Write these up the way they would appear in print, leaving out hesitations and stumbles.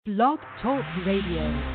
Blog Talk Radio.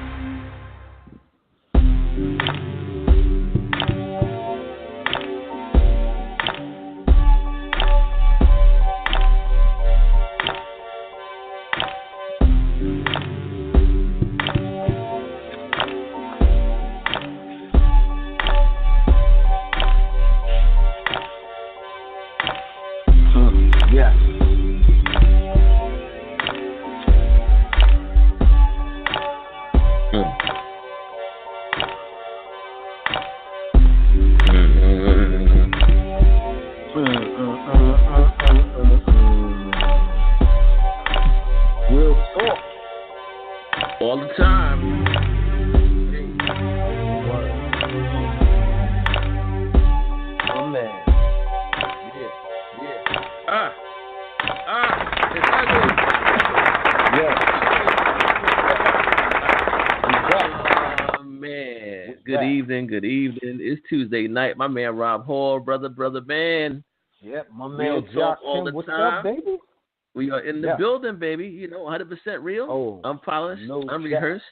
Good evening. It's Tuesday night. My man Rob Hall, brother man. Yep, my man Real talk all the what's time. up, baby? We are in the building, baby. You know, 100% real, unpolished, unrehearsed,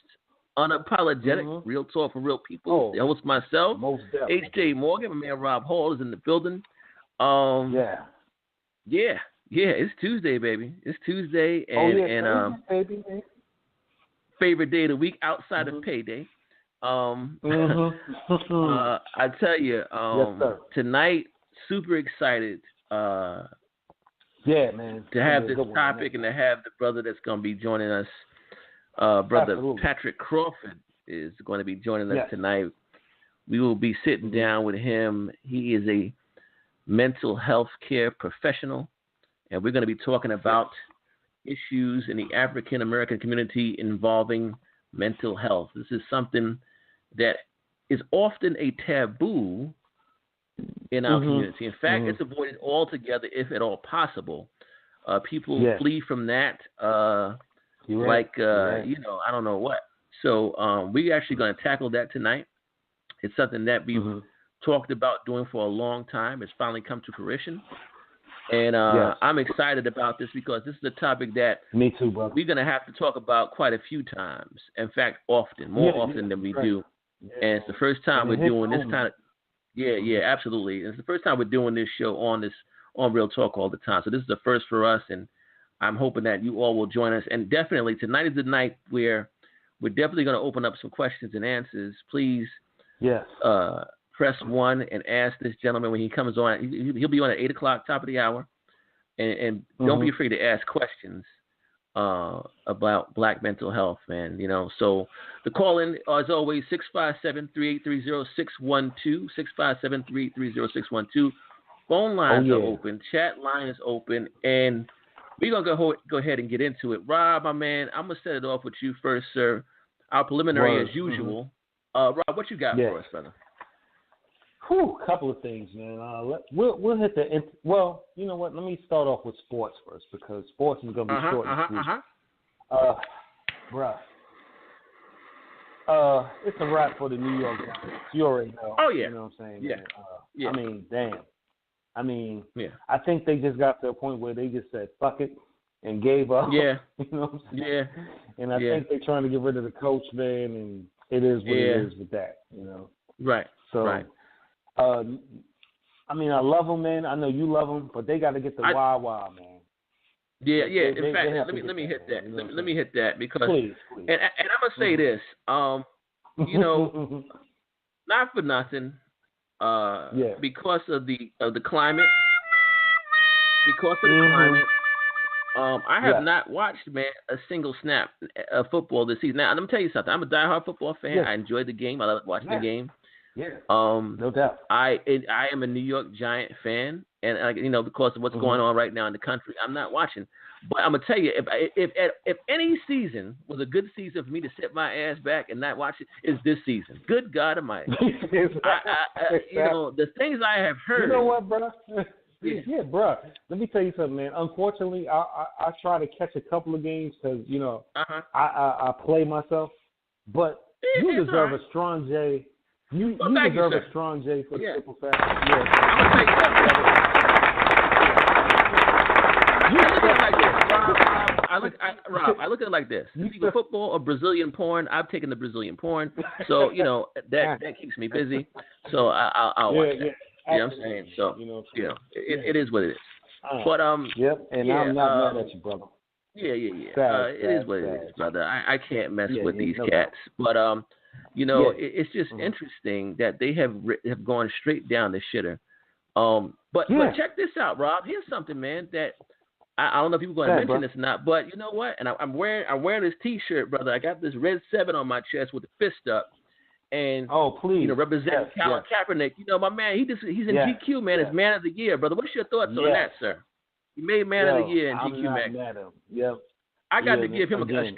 unapologetic, real talk for real people. The host myself, H.J. Morgan. My man Rob Hall is in the building. It's Tuesday, baby. It's Tuesday, and baby. favorite day of the week outside of payday. I tell you, tonight, super excited. Man. To have this topic and to have the brother that's going to be joining us, brother Absolutely. Patrick Crawford is going to be joining us tonight. We will be sitting down with him. He is a mental health care professional, and we're going to be talking about issues in the African American community involving mental health. This is something that is often a taboo in our community. In fact, it's avoided altogether, if at all possible. People flee from that, I don't know what. So we're actually going to tackle that tonight. It's something that we've talked about doing for a long time. It's finally come to fruition. And I'm excited about this because this is a topic that me too, brother. We're going to have to talk about quite a few times. In fact, more often than we do. Yeah. And it's the first time we're doing this kind of absolutely. It's the first time we're doing this show on Real Talk all the time. So this is the first for us, and I'm hoping that you all will join us. And definitely tonight is the night where we're definitely going to open up some questions and answers. Please press 1 and ask this gentleman when he comes on. He'll be on at 8 o'clock, top of the hour. And don't be afraid to ask questions about Black mental health, man. You know, so the call in, as always, 657-383-0612, 657-383-0612. Phone lines are open, chat line is open, and we're gonna go ahead and get into it. Rob, my man, I'm gonna set it off with you first, sir. Our preliminary as usual. Rob, what you got for us, brother? Couple of things, man. We'll hit the well. You know what? Let me start off with sports first because sports is gonna be short and sweet. It's a wrap for the New York Giants. You already know. Oh yeah. You know what I'm saying? Yeah. I mean, damn. I think they just got to a point where they just said fuck it and gave up. Yeah. You know what I'm saying? Yeah. And I think they're trying to get rid of the coach, man, and it is what it is with that. You know. Right. So. Right. I love them, man. I know you love them, but they got to get the wah, man. Yeah. In fact, let me hit that. Let me hit that because, please. And I'm gonna say this. You know, not for nothing. Because of the climate. Because of the climate. I have not watched, man, a single snap of football this season. Now, let me tell you something. I'm a diehard football fan. I enjoyed the game. I love watching the game. Yeah. No doubt. I am a New York Giant fan, and because of what's going on right now in the country, I'm not watching. But I'm gonna tell you, if any season was a good season for me to sit my ass back and not watch it, is this season. Good God Almighty! The things I have heard. You know what, bro? Yeah, bro. Let me tell you something, man. Unfortunately, I try to catch a couple of games because I play myself, but you deserve a strong J. You deserve a strong J for the simple fact. I'm gonna take that, brother. Rob, I look at it like this: it's either football or Brazilian porn. I've taken the Brazilian porn, so that keeps me busy. So I'll watch that. You know what I'm saying? So it is what it is. But Yep, and I'm not mad at you, brother. Yeah. It is what it is, brother. I can't mess with these cats. But it's just interesting that they have gone straight down the shitter. But check this out, Rob. Here's something, man, that I don't know if people are going to mention this or not. But you know what? And I'm wearing this T-shirt, brother. I got this red 7 on my chest with the fist up. And please, representing Colin Kaepernick. My man, he's in GQ, man. It's Man of the Year, brother. What's your thoughts on that, sir? He made Man of the Year in GQ I'm Mag. mad at him. Yep. I got to give him a good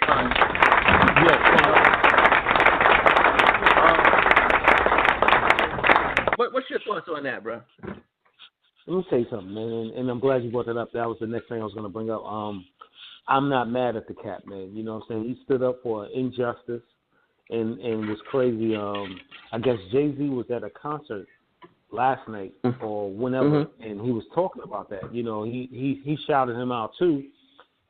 What's your thoughts on that, bro? Let me tell you something, man, and I'm glad you brought that up. That was the next thing I was going to bring up. I'm not mad at the cat, man. You know what I'm saying? He stood up for injustice and was crazy. I guess Jay-Z was at a concert last night or whenever, and he was talking about that. He shouted him out too,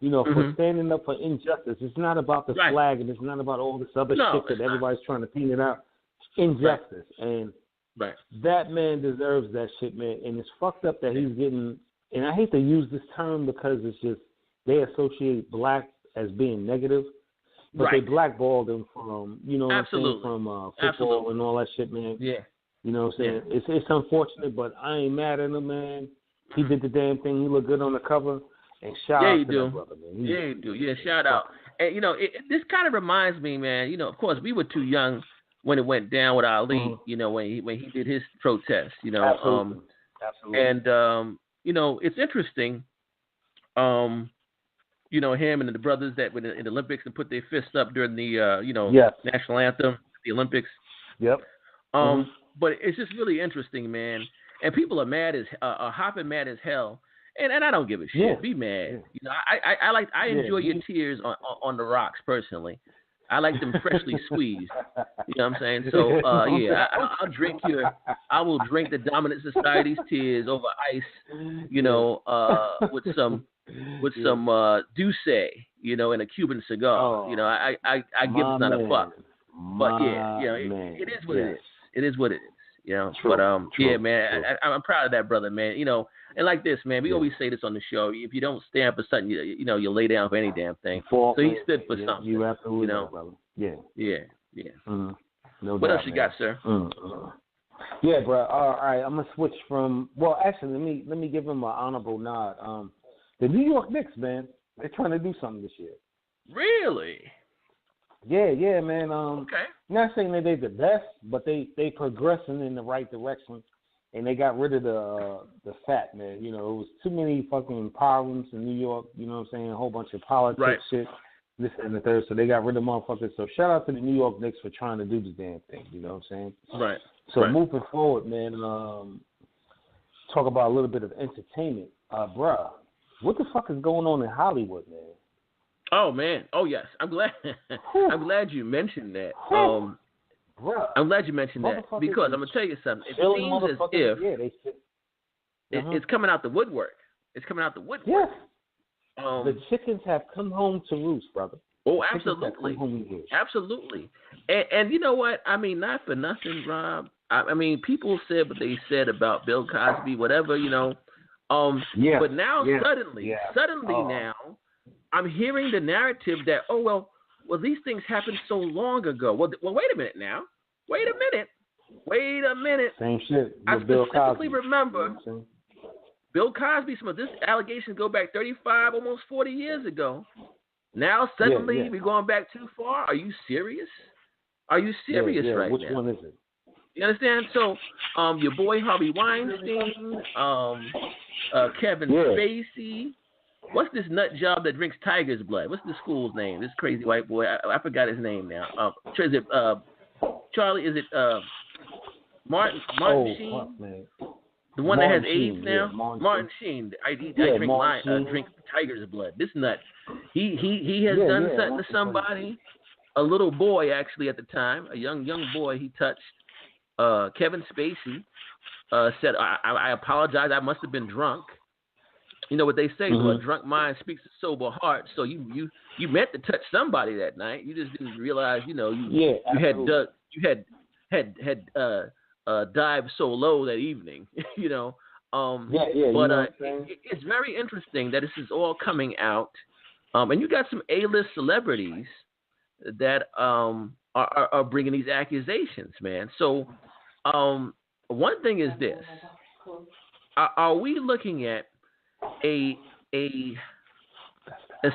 for standing up for injustice. It's not about the flag, and it's not about all this other shit that everybody's trying to paint it out. Injustice. And that man deserves that shit, man. And it's fucked up that he's getting, and I hate to use this term because it's just, they associate black as being negative, but they blackballed him from, from football and all that shit, man. Yeah. You know what I'm saying? It's unfortunate, but I ain't mad at him, man. He did the damn thing. He looked good on the cover. And shout out to that brother, man. You do. Yeah, shout out. And, this kind of reminds me, man, of course, we were too young when it went down with Ali, when he did his protest, Absolutely. And, it's interesting, him and the brothers that were in the Olympics and put their fists up during the, national anthem, the Olympics. Yep. But it's just really interesting, man. And people are mad are hopping mad as hell. And I don't give a shit. Yeah. Be mad. I enjoy your tears on the rocks personally. I like them freshly squeezed. You know what I'm saying? So I will drink the dominant society's tears over ice, with some Douce, and a Cuban cigar. I give a son a fuck. But it is what it is. It is what it is. True, true, man, I'm proud of that brother, man. And like this, man, we always say this on the show. If you don't stand for something, you lay down for any damn thing. So he stood for something. You absolutely brother. Yeah. No what else you got, sir? Yeah, bro. All right, I'm gonna switch from. Well, actually, let me give him an honorable nod. The New York Knicks, man, they're trying to do something this year. Really? Yeah, man. Okay. Not saying that they're the best, but they progressing in the right direction, and they got rid of the fat, man. It was too many fucking problems in New York. You know what I'm saying? A whole bunch of politics shit, this and the third. So they got rid of motherfuckers. So shout out to the New York Knicks for trying to do this damn thing. You know what I'm saying? Right. So moving forward, man. Talk about a little bit of entertainment, bruh. What the fuck is going on in Hollywood, man? Oh man! Oh yes, I'm glad. I'm glad you mentioned that. I'm glad you mentioned that because I'm gonna tell you something. It seems as if it's coming out the woodwork. It's coming out the woodwork. Yes. The chickens have come home to roost, brother. Oh, absolutely, absolutely. And you know what? I mean, not for nothing, Rob. I mean, people said what they said about Bill Cosby, whatever, But now suddenly now. I'm hearing the narrative that, well, these things happened so long ago. Well, wait a minute now. Wait a minute. Same shit. I specifically remember Bill Cosby. Some of this allegations go back 35, almost 40 years ago. Now suddenly we're going back too far. Are you serious? Right now? Which one is it? You understand? So, your boy Harvey Weinstein, Kevin Spacey. What's this nut job that drinks tiger's blood? What's the school's name? This crazy white boy. I forgot his name now. Is it Charlie? Is it Martin Sheen? Man. The one Martin that has AIDS Sheen, now? Martin Sheen. I drink tiger's blood. This nut. He has done something to somebody. A little boy, actually, at the time, a young boy. He touched Kevin Spacey. Said, I apologize. I must have been drunk. you know what they say, a drunk mind speaks a sober heart. So you meant to touch somebody that night. You just didn't realize, you had dived so low that evening, But it's very interesting that this is all coming out, and you got some A-list celebrities that are bringing these accusations, man. So one thing is this: are we looking at a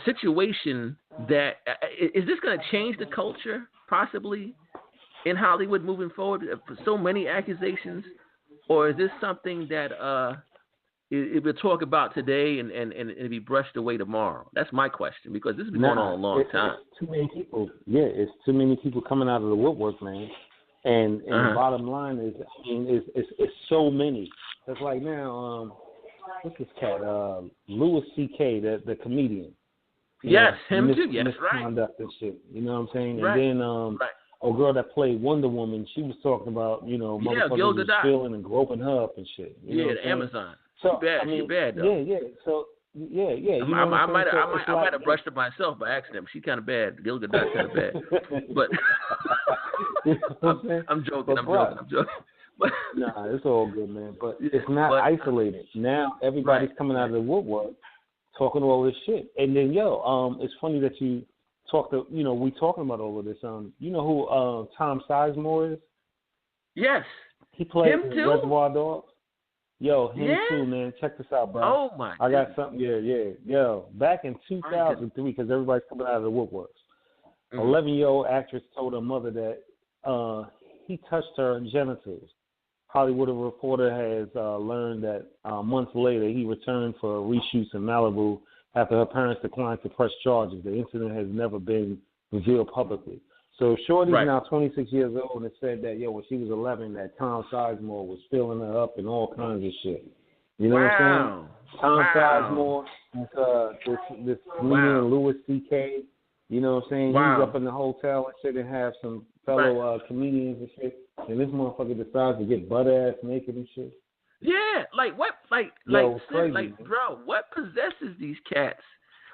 situation that is this going to change the culture possibly in Hollywood moving forward for so many accusations, or is this something that it will talk about today and it'll be brushed away tomorrow? That's my question, because this has been going on a long time. It's too many people. Yeah, it's too many people coming out of the woodwork, man. And the bottom line is, it's so many. It's like now, what's this cat? Louis C.K., the comedian. Yes, him too. Yes, misconduct and shit. You know what I'm saying? Right. And then a girl that played Wonder Woman, she was talking about, motherfuckers was stealing and groping her up and shit. You know the Amazon. So, she's bad though. Yeah. So yeah. I might have brushed her myself by accident. She's kind of bad. Gil Gadot's kind of bad. But I'm joking. But nah, it's all good, man. But it's not isolated. Now everybody's coming out of the woodwork talking all this shit. And then it's funny that you talked to, we talking about all of this. You know who Tom Sizemore is? Yes. He played him too? Reservoir Dogs. Him too, man. Check this out, bro. Oh my! I got something. Yeah. Back in 2003, because everybody's coming out of the woodworks. 11-year-old actress told her mother that he touched her genitals. Hollywood Reporter has learned that months later he returned for reshoots in Malibu after her parents declined to press charges. The incident has never been revealed publicly. So Shorty's now 26 years old, and it said that, when she was 11, that Tom Sizemore was filling her up and all kinds of shit. You know what I'm saying? Tom Sizemore, this comedian Louis C.K., you know what I'm saying? He was up in the hotel and shit and have some fellow comedians and shit, and this motherfucker decides to get butt-ass naked and shit. Yeah, what possesses these cats?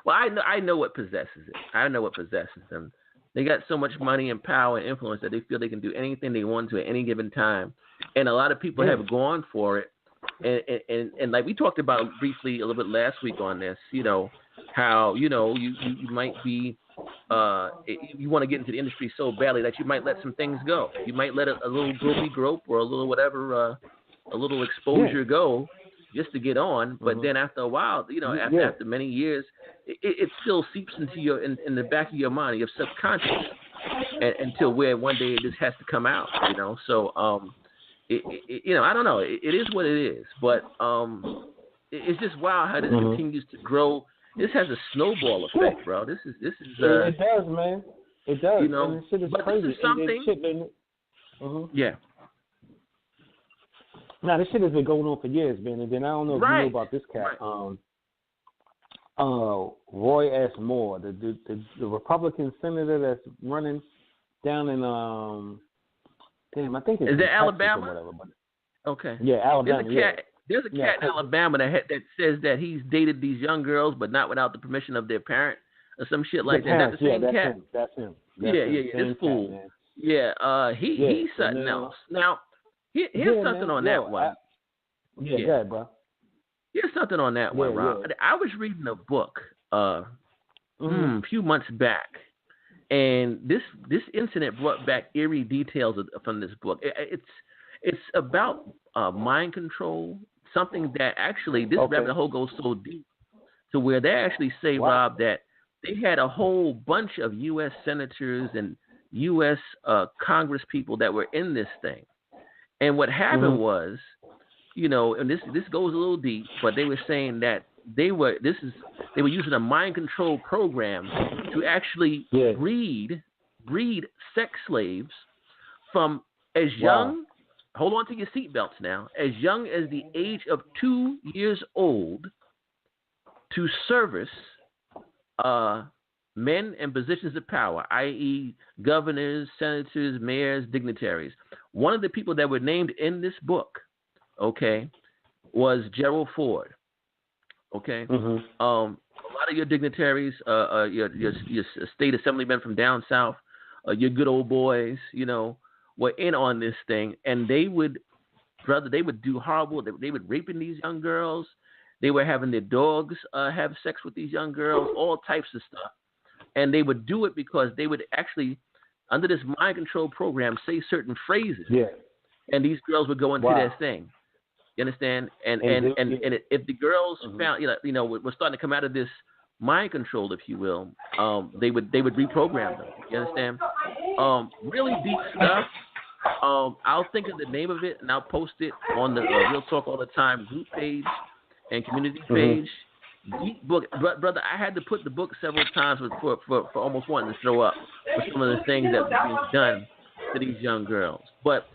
Well, I know what possesses it. I know what possesses them. They got so much money and power and influence that they feel they can do anything they want to at any given time. And a lot of people have gone for it. And like we talked about briefly a little bit last week on this, how, you might be, you want to get into the industry so badly that you might let some things go. You might let a little gropey grope or a little whatever, a little exposure go just to get on. But then after a while, after many years, it still seeps into in the back of your mind, your subconscious, until where one day it just has to come out. So I don't know. It is what it is, but it's just wild how this continues to grow. This has a snowball effect, bro. This is. It does, man. It does. And this shit is crazy. This is something. Yeah. Now, this shit has been going on for years, man. And then I don't know if you know about this cat. Roy S. Moore, the Republican senator that's running down in I think it's is it Alabama? Or whatever, but, okay. Yeah, Alabama. There's a cat in Alabama that says that he's dated these young girls, but not without the permission of their parent, or some shit like that. That's the same cat. That's him. This fool. Man. Yeah. He's something else. Now, here's something on that one. Go ahead, bro. Here's something on that one, Rob. Yeah. I was reading a book a few months back, and this incident brought back eerie details from this book. It's about mind control, something that actually this rabbit hole goes so deep to where they actually say, Rob, that they had a whole bunch of U.S. senators and U.S. Congress people that were in this thing, and what happened was, and this goes a little deep, but they were saying that they were using a mind control program to actually breed sex slaves from as young. Hold on to your seatbelts now. As young as the age of 2 years old, to service men in positions of power, i.e., governors, senators, mayors, dignitaries. One of the people that were named in this book, was Gerald Ford. Okay. Mm-hmm. A lot of your dignitaries, your state assemblymen from down south, your good old boys, were in on this thing, and they would do horrible. They would raping these young girls. They were having their dogs have sex with these young girls, all types of stuff. And they would do it because they would actually, under this mind control program, say certain phrases. Yeah. And these girls would go into their thing. You understand? And if the girls found, were starting to come out of this mind control, if you will, they would reprogram them. You understand? Really deep stuff. I'll think of the name of it and I'll post it on the Real Talk All the Time group page and community page. Deep book, brother. I had to put the book several times for almost wanting to throw up for some of the things that were being done to these young girls. But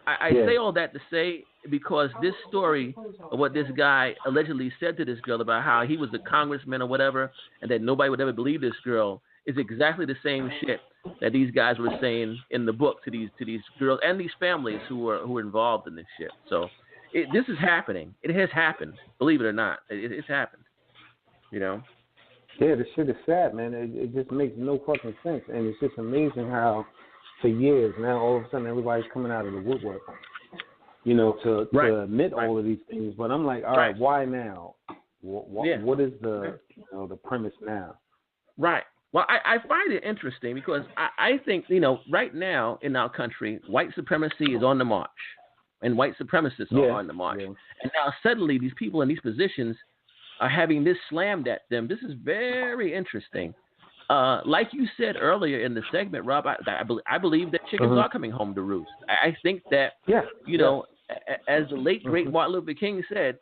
I say all that to say, because this story of what this guy allegedly said to this girl about how he was a congressman or whatever, and that nobody would ever believe this girl, is exactly the same shit that these guys were saying in the book to these girls and these families who were involved in this shit. So this is happening. It has happened. Believe it or not, it's happened. Yeah, this shit is sad, man. It just makes no fucking sense, and it's just amazing how for years now, all of a sudden, everybody's coming out of the woodwork, to admit all of these things. But I'm like, all right, why now? What is the the premise now? Right. Well, I find it interesting because I think, right now in our country, white supremacy is on the march, and white supremacists are on the march. Yeah. And now suddenly these people in these positions are having this slammed at them. This is very interesting. Like you said earlier in the segment, Rob, I believe that chickens are coming home to roost. I think that, as the late, great Martin Luther King said,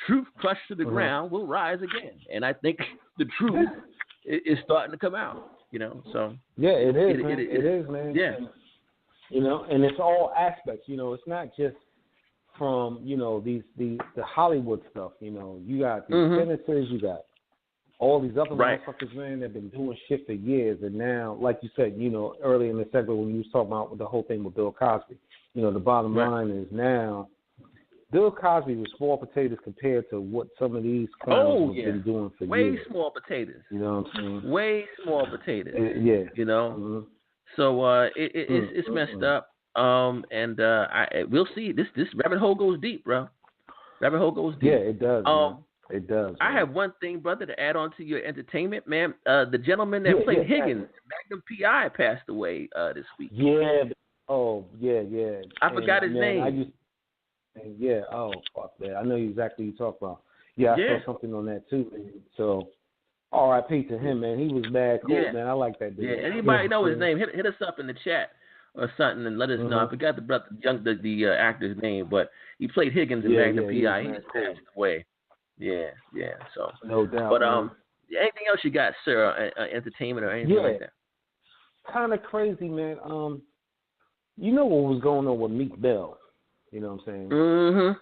truth crushed to the ground will rise again. And I think the truth is starting to come out, so. Yeah, it is, man. It is, man. Yeah. And it's all aspects, it's not just from, the Hollywood stuff, you got the senators, you got all these other motherfuckers, man, that have been doing shit for years. And now, like you said, earlier in the segment when you was talking about the whole thing with Bill Cosby, the bottom line is now Bill Cosby was small potatoes compared to what some of these clowns have been doing for years. Way small potatoes. You know what I'm saying? Way small potatoes. So it's messed up. And we'll see. This rabbit hole goes deep, bro. Rabbit hole goes deep. Yeah, it does. It does. I have one thing, brother, to add on to your entertainment, man. The gentleman that played Higgins, Magnum P.I., passed away this week. Yeah. Oh, yeah. I forgot his name. Oh, fuck that. I know exactly what you're talking about. Yeah, I saw something on that too. Man. So, R.I.P. to him, man. He was bad cool, man. I like that dude. Yeah, anybody know his name? Hit us up in the chat or something and let us know. I forgot the actor's name, but he played Higgins in Magnum P.I. He just passed away. Yeah. So no doubt. But anything else you got, sir? Entertainment or anything like that? Kind of crazy, man. You know what was going on with Meek Bell? You know what I'm saying? Mm-hmm.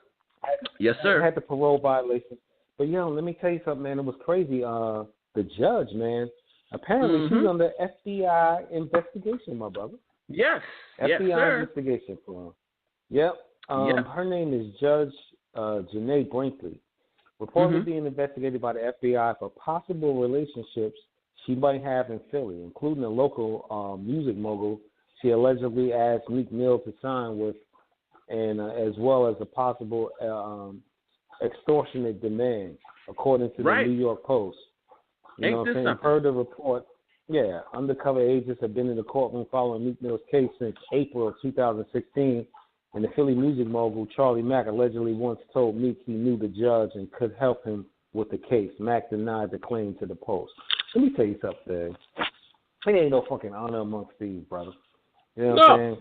Yes, sir. I had the parole violation, but let me tell you something, man. It was crazy. The judge, man. Apparently, she's under FBI investigation, my brother. Yes. FBI investigation for him. Yep. Her name is Judge Janae Brinkley. Reportedly being investigated by the FBI for possible relationships she might have in Philly, including a local music mogul she allegedly asked Meek Mill to sign with, and as well as a possible extortionate demand, according to the New York Post. You know what I'm saying? Per the report, undercover agents have been in the courtroom following Meek Mill's case since April of 2016. And the Philly music mogul Charlie Mack allegedly once told Meek he knew the judge and could help him with the case. Mack denied the claim to the Post. Let me tell you something, man. There ain't no fucking honor amongst thieves, brother. You know what I'm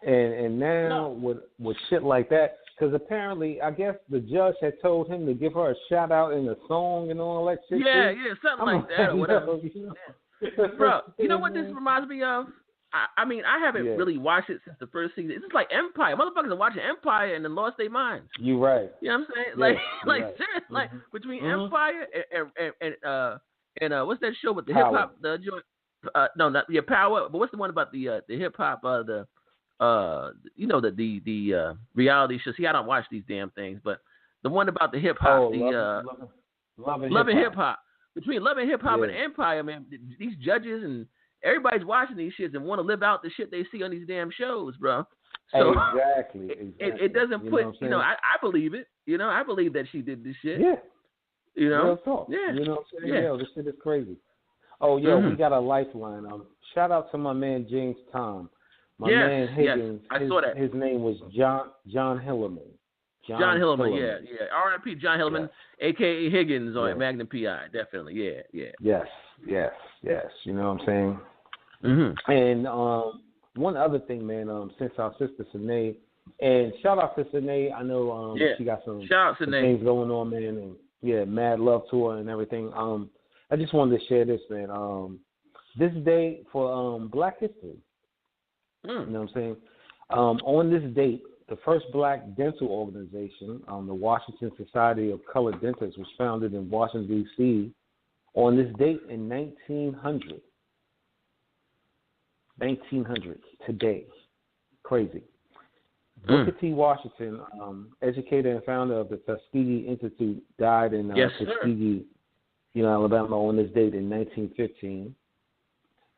saying? And now with shit like that, because apparently I guess the judge had told him to give her a shout out in a song and all that shit. Yeah, something like that or whatever. Bro, you know what this reminds me of? I mean, I haven't really watched it since the first season. It's just like Empire. Motherfuckers are watching Empire and then lost their minds. You right. You know what I'm saying? Seriously, like between Empire and what's that show with the hip hop joint? No, not Power. But what's the one about the hip hop? The reality show. See, I don't watch these damn things, but the one about the hip hop. Love and Hip Hop. Between Love and Hip Hop and Empire, man, these judges and everybody's watching these shits and want to live out the shit they see on these damn shows, bro. So exactly. It doesn't put, I believe it. I believe that she did this shit. Yeah. Real talk. Yeah. You know what I'm saying? Yeah. Yo, this shit is crazy. Oh, we got a lifeline. Shout out to my man James Tom. My man Higgins. Yes. I saw that. His name was John Hillerman. John Hillerman, yeah. R.I.P. John Hillerman, a.k.a. Higgins on Magnum P.I. Definitely, yeah. Yes. You know what I'm saying? Mm-hmm. And one other thing, man, since our sister Sine, and shout out to Sine, I know she got some things going on, man, and mad love to her and everything. I just wanted to share this, man. This day for Black History. You know what I'm saying? On this date, the first black dental organization, the Washington Society of Colored Dentists, was founded in Washington, D.C. on this date in 1900. 1900, today. Crazy. Booker T. Washington, educator and founder of the Tuskegee Institute, died in Tuskegee, Alabama on this date in 1915.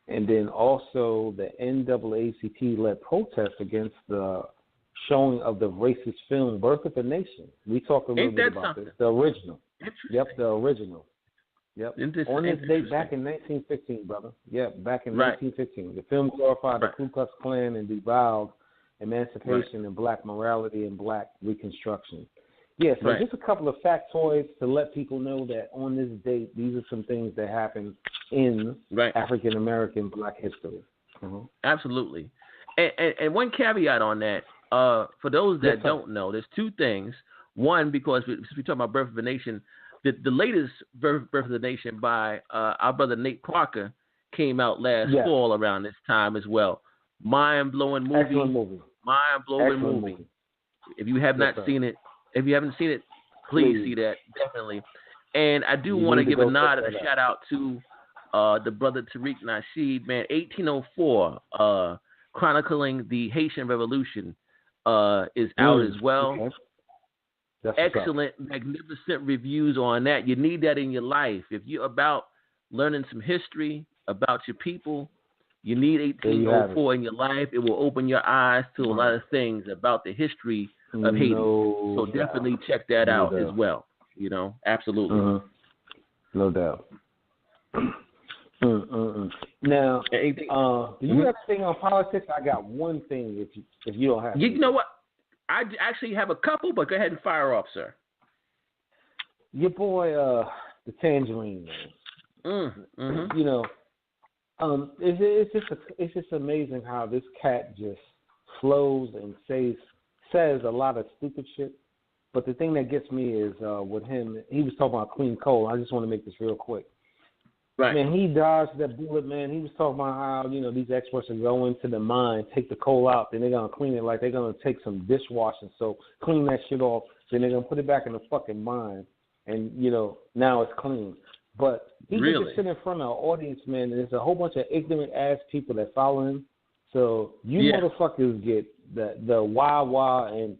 And then also the NAACP led protests against the showing of the racist film Birth of a Nation. We talked a little bit about this. The original. Yep, the original. Yep. On this date back in 1915, brother. Yep, back in 1915. The film glorified the Ku Klux Klan and devolved emancipation and black morality and black reconstruction. Yeah, so just a couple of factoids to let people know that on this date, these are some things that happened in African American Black history. Absolutely. And one caveat on that, for those that don't know, there's two things. One, because since we talk about Birth of a Nation, the latest Birth of the Nation by our brother Nate Parker came out last fall around this time as well. Mind-blowing movie. Excellent movie. Mind-blowing movie. If you have not seen it, if you haven't seen it, please see that, definitely. And I do want to give a nod and a shout out to the brother Tariq Nasheed, man, 1804, chronicling the Haitian Revolution, is out as well. Okay. Excellent, magnificent reviews on that. You need that in your life. If you're about learning some history about your people, you need 1804 in your life. It will open your eyes to a lot of things about the history of Haiti. So definitely check that out as well. Absolutely. No doubt. Now, do you have anything on politics? I got one thing if you don't have You know what? I actually have a couple, but go ahead and fire off, sir. Your boy, the Tangerine Man. It's just amazing how this cat just flows and says a lot of stupid shit. But the thing that gets me is with him, he was talking about clean coal. I just want to make this real quick. Right. Man, he dodged that bullet, man. He was talking about how, these experts are going to the mine, take the coal out, then they're going to clean it like they're going to take some dishwashing soap, clean that shit off, then they're going to put it back in the fucking mine, and, now it's clean. But he can just sit in front of an audience, man, and there's a whole bunch of ignorant-ass people that follow him. So you motherfuckers get the wah-wah and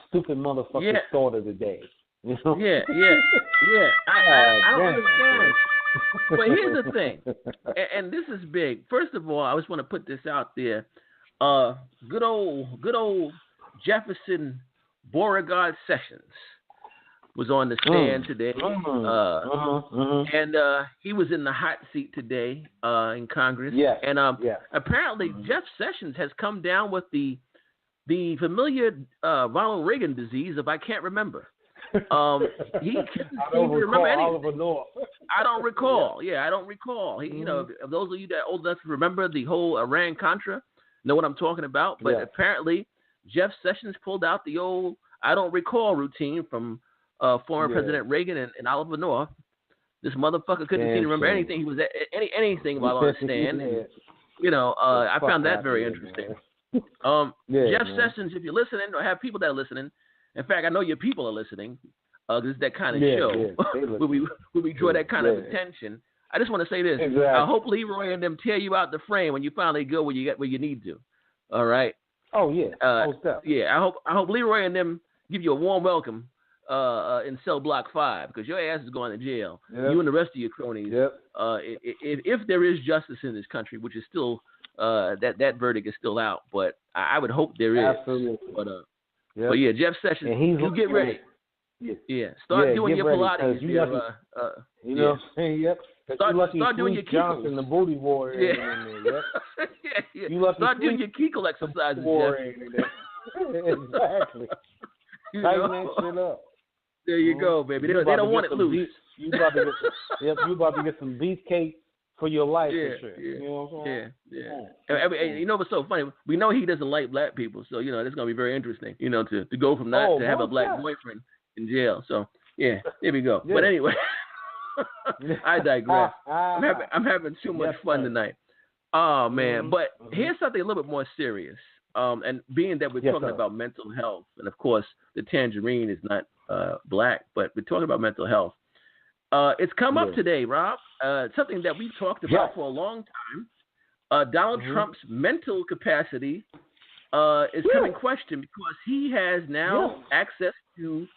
stupid motherfucking thought of the day. Yeah. I don't understand. But here's the thing, and this is big. First of all, I just want to put this out there. Good old Jefferson Beauregard Sessions was on the stand today, and he was in the hot seat today in Congress. And apparently Jeff Sessions has come down with the familiar Ronald Reagan disease of I can't remember. He couldn't seem to remember anything. I don't recall. I don't recall. He, those of you that are old enough to remember the whole Iran-Contra know what I'm talking about. But apparently, Jeff Sessions pulled out the old I don't recall routine from former President Reagan and Oliver North. This motherfucker couldn't seem to remember anything. He was anything while on the stand. And, I found that very interesting. Jeff Sessions, if you're listening or have people that are listening, in fact, I know your people are listening. This is that kind of show where we draw that kind of attention. I just want to say this. Exactly. I hope Leroy and them tear you out the frame when you finally go where you need to. All right. Oh yeah. I hope Leroy and them give you a warm welcome in cell block 5 because your ass is going to jail. Yep. You and the rest of your cronies. Yep. If there is justice in this country, which is still that verdict is still out, but I would hope there is. Absolutely. But yeah, Jeff Sessions, you get ready. Yeah. Start doing your Pilates. You know what I'm saying? Yep. Start doing your Johnson, the booty warrior. Yeah. Yeah. Start doing your Kegel exercises. Exactly. Tighten that shit up. There you go, baby. They don't want it loose. You about to get some beefcake for your life for sure. Yeah. You know what I'm saying? Yeah. You know what's so funny? We know he doesn't like black people, so it's going to be very interesting. To go from that to have a black boyfriend in jail. So yeah, there we go. Yeah. But anyway, I digress. I'm having too much fun tonight. Oh man! But here's something a little bit more serious. And being that we're talking about mental health, and of course the tangerine is not black, but we're talking about mental health. It's come up today, Rob. Something that we've talked about for a long time. Donald Trump's mental capacity is coming in question because he has now access to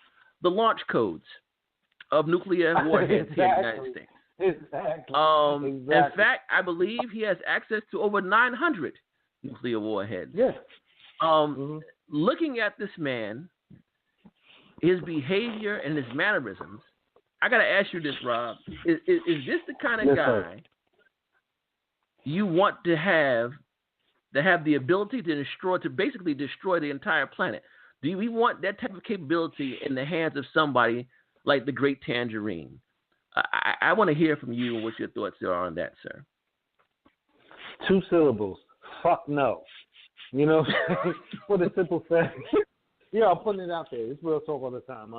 the launch codes of nuclear warheads here in the United States. Exactly. In fact, I believe he has access to over 900 nuclear warheads. Yes. Looking at this man, his behavior and his mannerisms, I got to ask you this, Rob. Is this the kind of guy you want to have the ability to basically destroy the entire planet? Do we want that type of capability in the hands of somebody like the great Tangerine? I want to hear from you and what your thoughts are on that, sir. 2 syllables. Fuck no. What a simple fact. I'm putting it out there. It's real talk all the time.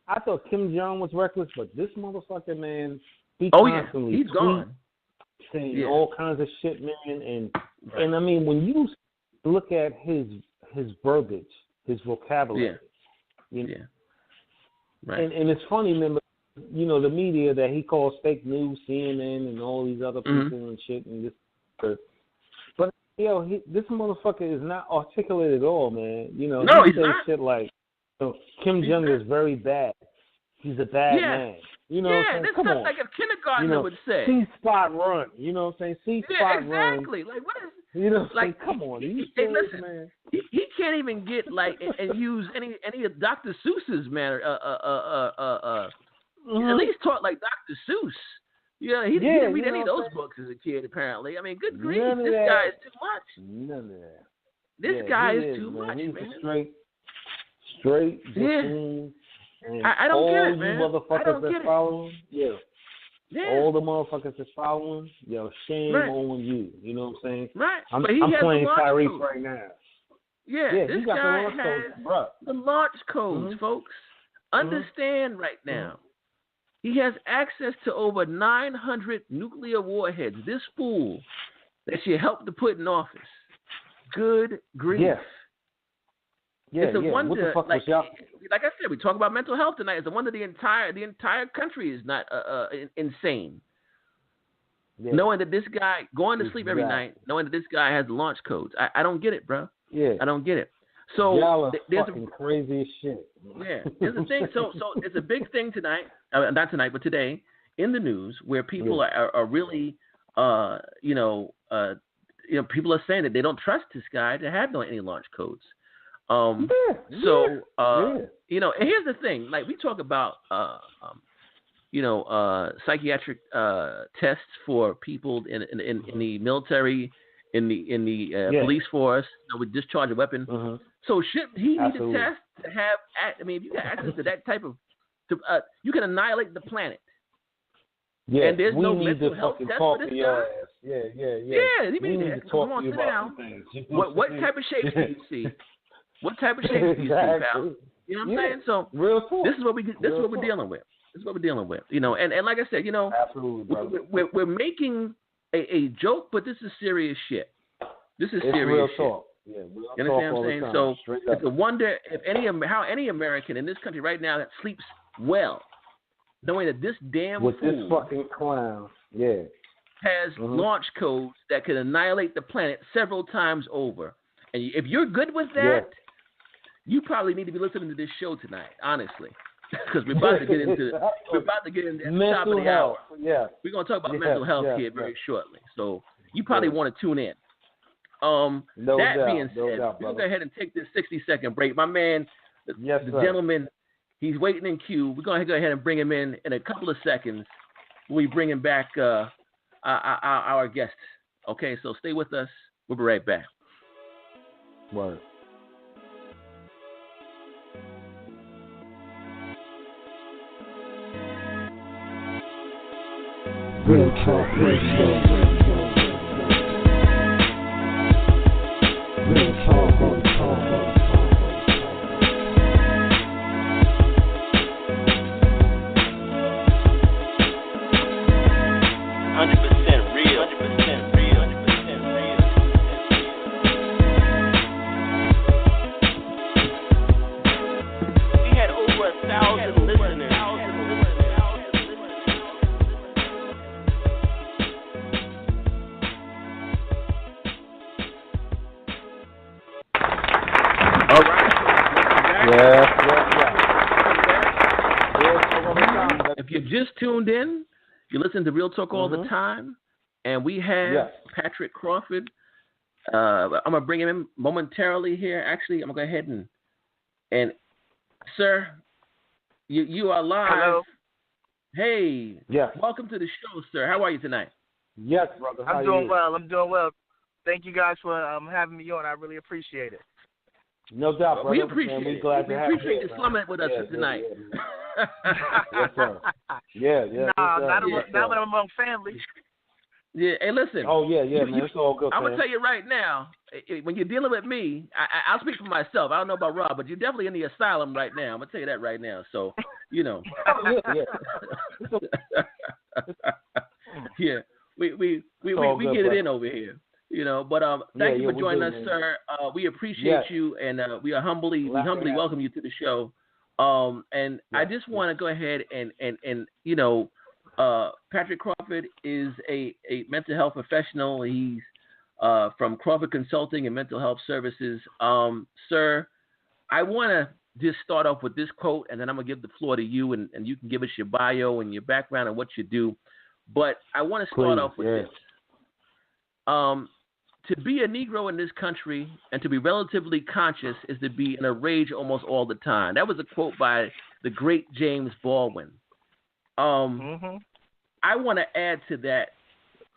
I thought Kim Jong was reckless, but this motherfucker, man, he constantly he's gone. Saying all kinds of shit, man. And I mean, when you look at his verbiage, his vocabulary, right. And it's funny, remember, the media that he calls fake news, CNN, and all these other people and shit, and this. But this motherfucker is not articulate at all, man. No, he he's says not. shit like, Kim Jong is very bad. He's a bad man. This Come on. like a kindergartner would say. C-spot run. You know what I'm saying? C-spot run. Exactly. Like, what is... like, come on. Listen, man. He can't even get, and use any of Dr. Seuss's manner. At least talk like Dr. Seuss. He didn't read any of those books as a kid, apparently. I mean, good grief. This guy is too much. None of that. This guy is too much, He's man. Straight buffoon. I don't get it, man. All you motherfuckers that follow him, all the motherfuckers that follow him, shame on you. You know what I'm saying? Right. I'm has playing Tyrese right now. Yeah, this guy has the launch codes, folks. Understand right now. He has access to over 900 nuclear warheads. This fool that you helped to put in office. Good grief. It's a wonder. What the fuck like I said, we talk about mental health tonight. It's a wonder the entire country is not insane. Yeah. Knowing that this guy going to sleep every night, knowing that this guy has the launch codes. I don't get it, bro. Yeah. I don't get it. So y'all are fucking crazy as shit. Yeah, there's a thing. So it's a big thing tonight. Not tonight, but today in the news where people are really, people are saying that they don't trust this guy to have any launch codes. And here's the thing. Like we talk about, psychiatric tests for people in the military, in the police force, with discharge a weapon. So should he need a test to have? If you got access to that type of, you can annihilate the planet. Yeah, and there's no mental health test for this guy. Yeah, we need to talk to you about things. What type of shapes do you see? What type of shapes do you see, pal? You know what I'm saying? So real talk. This is what we're dealing with. This is what we're dealing with. And like I said, absolutely, we're making a joke, but this is serious shit. This is it's serious real shit. Talk. Yeah, you understand what I'm saying? So it's a wonder if how any American in this country right now that sleeps well, knowing that this damn with fool this fucking clown, has launch codes that could annihilate the planet several times over. And if you're good with that, you probably need to be listening to this show tonight, honestly, because we're about to get into mental health. Yeah, we're gonna talk about mental health here very shortly. So you probably want to tune in. Being said, we're gonna go ahead and take this 60-second break. My man, the gentleman, he's waiting in queue. We're gonna go ahead and bring him in a couple of seconds. We bring him back our guest. Okay, so stay with us. We'll be right back. Word. Real Talk Radio. Real Talk. If you just tuned in, you listen to Real Talk all the time, and we have Patrick Crawford. I'm gonna bring him in momentarily here. Actually, I'm gonna go ahead and sir, you are live. Hello. Hey. Yes. Welcome to the show, sir. How are you tonight? Yes, brother. I'm doing well. Thank you guys for having me on. I really appreciate it. No doubt, brother. We appreciate it. Glad we to have appreciate you you slumming with us tonight. Yes, sir. Yeah. Not when I'm among family. Yeah, hey, listen. Oh, yeah, man. It's all good, I'm going to tell you right now, when you're dealing with me, I'll speak for myself. I don't know about Rob, but you're definitely in the asylum right now. I'm going to tell you that right now. So, you know. Yeah. We get it in over here. You know, but thank you for joining us, sir. We appreciate you, and we humbly welcome you to the show. And I just want to go ahead and you know, Patrick Crawford is a mental health professional. He's from Crawford Consulting and Mental Health Services. Sir, I want to just start off with this quote, and then I'm going to give the floor to you, and you can give us your bio and your background and what you do. But I want to start off with this. To be a Negro in this country and to be relatively conscious is to be in a rage almost all the time. That was a quote by the great James Baldwin. I want to add to that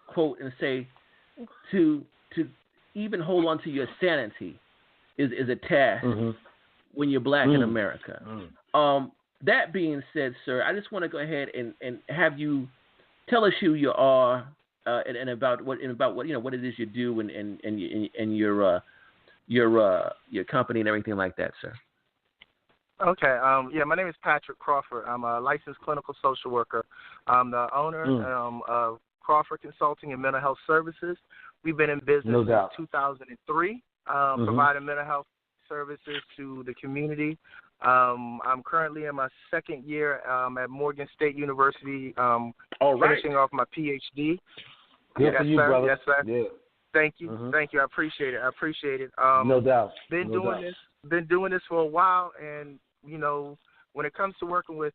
quote and say to even hold on to your sanity is a task when you're black in America. That being said, sir, I just want to go ahead and have you tell us who you are. And about what you know, what it is you do and your company and everything like that, sir. Okay. My name is Patrick Crawford. I'm a licensed clinical social worker. I'm the owner of Crawford Consulting and Mental Health Services. We've been in business since 2003, providing mental health services to the community. I'm currently in my second year at Morgan State University, finishing off my PhD. Good for you, brother. Yes, sir. Yeah. Thank you. Thank you. I appreciate it. No doubt. Been doing this for a while, and you know, when it comes to working with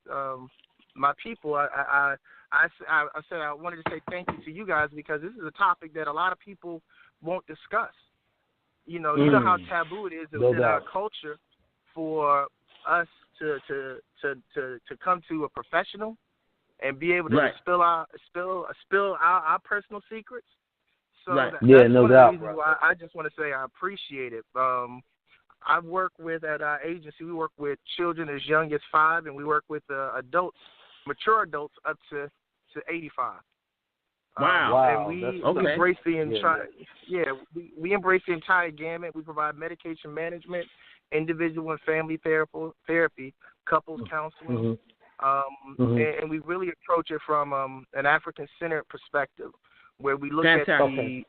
my people, I said I wanted to say thank you to you guys because this is a topic that a lot of people won't discuss. You know how taboo it is in our culture for us to come to a professional and be able to spill our personal secrets. So that's no doubt. I just want to say I appreciate it. I work with at our agency. We work with children as young as 5, and we work with adults, mature adults up to 85. Wow. And we embrace the entire. We embrace the entire gamut. We provide medication management, individual and family therapy, couples counseling, and we really approach it from an African-centered perspective, where we look at the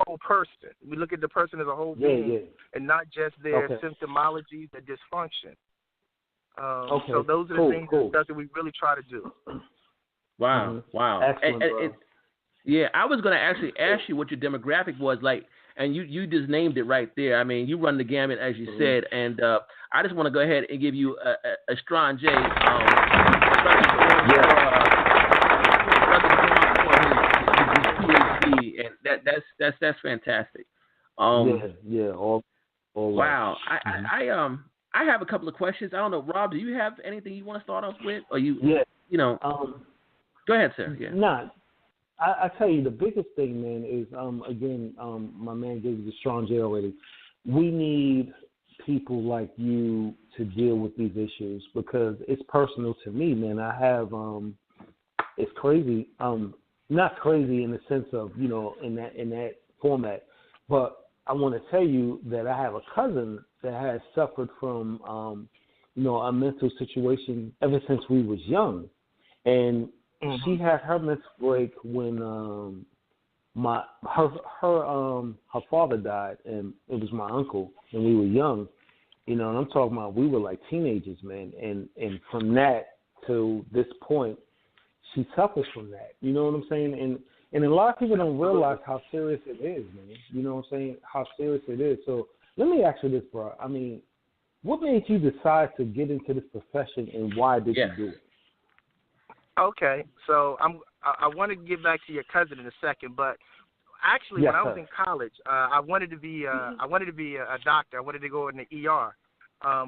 whole person. We look at the person as a whole being, and not just their symptomology, their dysfunction. So those are the things that we really try to do. Wow. Excellent, I was going to actually ask you what your demographic was. Like, And you just named it right there. I mean, you run the gamut, as you said. And I just want to go ahead and give you a strong J. And that's fantastic. All wow. I have a couple of questions. I don't know, Rob, do you have anything you want to start off with? Or you know, go ahead, sir. Yeah. Nah, I tell you, the biggest thing, man, is again, my man gave you the strong J already. We need people like you to deal with these issues because it's personal to me, man. I have it's crazy. Not crazy in the sense of, you know, in that format, but I want to tell you that I have a cousin that has suffered from, you know, a mental situation ever since we was young, and she had her mental break when her father died, and it was my uncle, and we were young, you know, and I'm talking about we were like teenagers, man, and from that to this point, she suffers from that. You know what I'm saying? And a lot of people don't realize how serious it is, man. You know what I'm saying? How serious it is. So let me ask you this, bro. I mean, what made you decide to get into this profession, and why did you do it? Okay, so I want to get back to your cousin in a second, but actually when I was in college, I wanted to be a doctor. I wanted to go in the ER,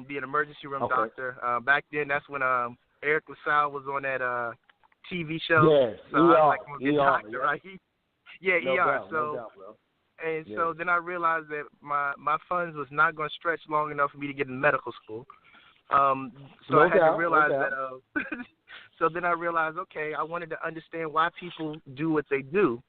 be an emergency room doctor. Back then, that's when Eric LaSalle was on that TV show. Yes, so I was like, I'm gonna be a doctor, right? No ER. doubt, so no doubt, bro. And so then I realized that my funds was not going to stretch long enough for me to get in medical school. So I had to realize that. So then I realized, okay, I wanted to understand why people do what they do,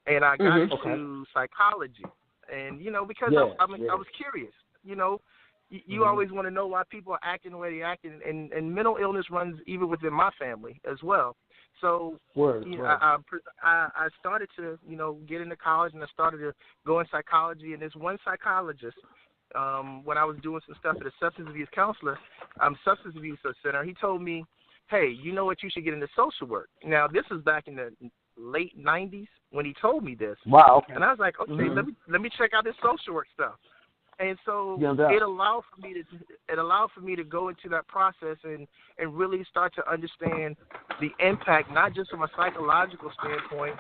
and I got into psychology, and you know, because I was curious. You know, you always want to know why people are acting the way they act, and mental illness runs even within my family as well. So I started to, you know, get into college, and I started to go in psychology. And this one psychologist, when I was doing some stuff at a substance abuse center, he told me, hey, you know what, you should get into social work. Now, this was back in the late 90s when he told me this. Wow. Okay. And I was like, okay, let me check out this social work stuff. And so it allowed for me to go into that process and really start to understand the impact, not just from a psychological standpoint,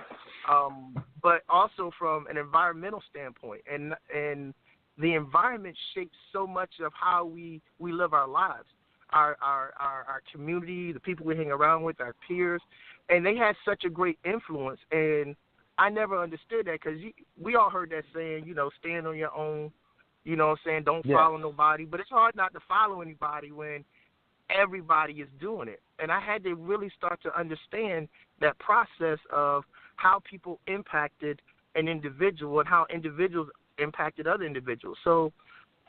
but also from an environmental standpoint. And the environment shapes so much of how we live our lives, our community, the people we hang around with, our peers, and they had such a great influence. And I never understood that because we all heard that saying, you know, stand on your own. You know what I'm saying? Don't follow nobody. But it's hard not to follow anybody when everybody is doing it. And I had to really start to understand that process of how people impacted an individual and how individuals impacted other individuals. So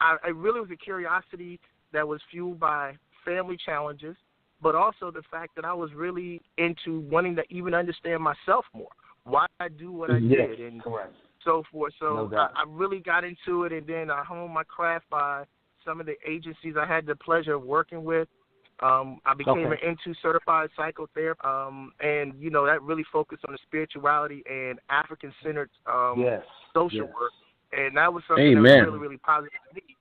I really was a curiosity that was fueled by family challenges, but also the fact that I was really into wanting to even understand myself more, why I do what I did. And so forth. So I really got into it, and then I honed my craft by some of the agencies I had the pleasure of working with. I became an N2 certified psychotherapist, and, you know, that really focused on the spirituality and African-centered social work. And that was something that was really, really positive to me.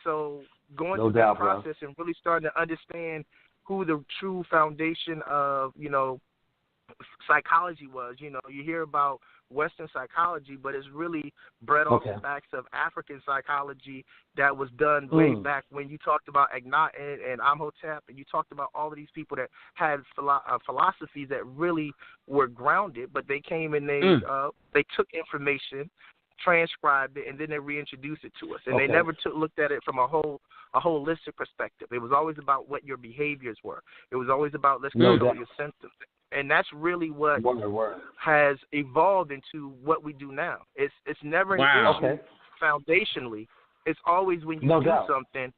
So going through that process and really starting to understand who the true foundation of, you know, psychology was. You know, you hear about Western psychology, but it's really bred off the backs of African psychology that was done way back when you talked about Akhenaten and Amhotep, and you talked about all of these people that had philosophies that really were grounded, but they came and they took information, transcribed it, and then they reintroduced it to us. And they never looked at it from a holistic perspective. It was always about what your behaviors were. It was always about let's control your symptoms. And that's really what has evolved into what we do now. It's never an issue foundationally. It's always when you do something,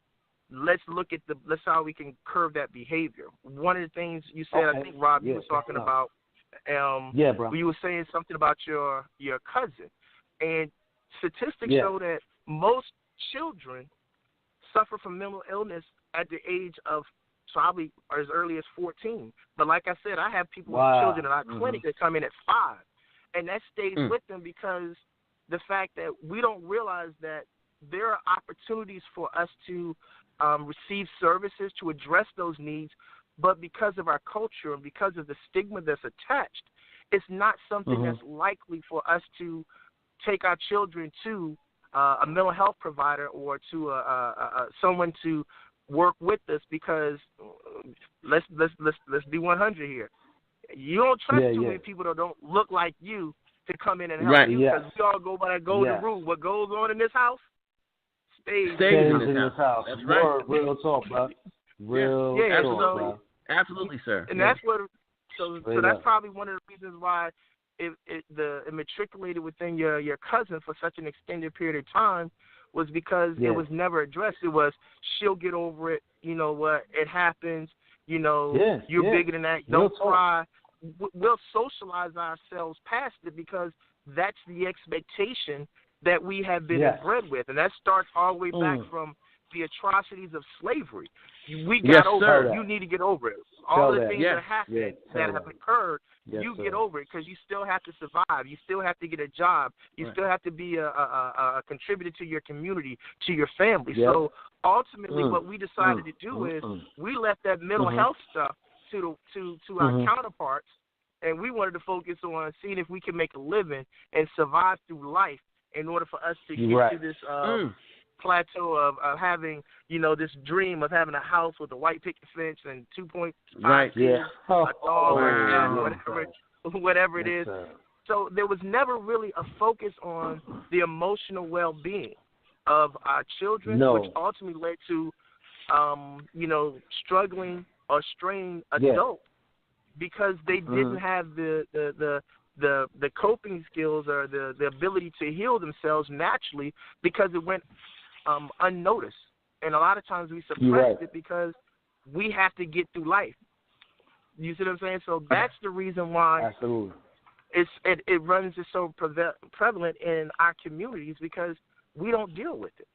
let's look at let's how we can curb that behavior. One of the things you said, I think, Rob, you were talking about, bro. You were saying something about your cousin. And statistics show that most children suffer from mental illness at the age of probably as early as 14. But like I said, I have people with children in our clinic that come in at 5. And that stays with them because the fact that we don't realize that there are opportunities for us to receive services to address those needs, but because of our culture and because of the stigma that's attached, it's not something that's likely for us to take our children to a mental health provider or to someone to work with us, because let's be 100 here. You don't trust too many people that don't look like you to come in and help you, because we all go by that golden rule. What goes on in this house stays in this house. That's right. Real talk, bro. Real talk, bro. Absolutely, sir. And that's what. So that's probably one of the reasons why it matriculated within your cousin for such an extended period of time, was because it was never addressed. It was, she'll get over it. You know what? It happens. You know, you're bigger than that. Don't cry. We'll socialize ourselves past it because that's the expectation that we have been bred with. And that starts all the way back from the atrocities of slavery. We got over it. You need to get over it. All the things that happen that have occurred, you get over it, because you still have to survive. You still have to get a job. You still have to be a contributor to your community, to your family. So ultimately what we decided to do is we left that mental health stuff to our counterparts, and we wanted to focus on seeing if we can make a living and survive through life in order for us to get to this plateau of having, you know, this dream of having a house with a white picket fence and 2.5 kids, a dog, whatever it is. So there was never really a focus on the emotional well-being of our children, which ultimately led to, you know, struggling or strained adults because they didn't have the coping skills or the ability to heal themselves naturally, because it went unnoticed. And a lot of times we suppress it because we have to get through life. You see what I'm saying? So that's the reason why it runs is so prevalent in our communities, because we don't deal with it.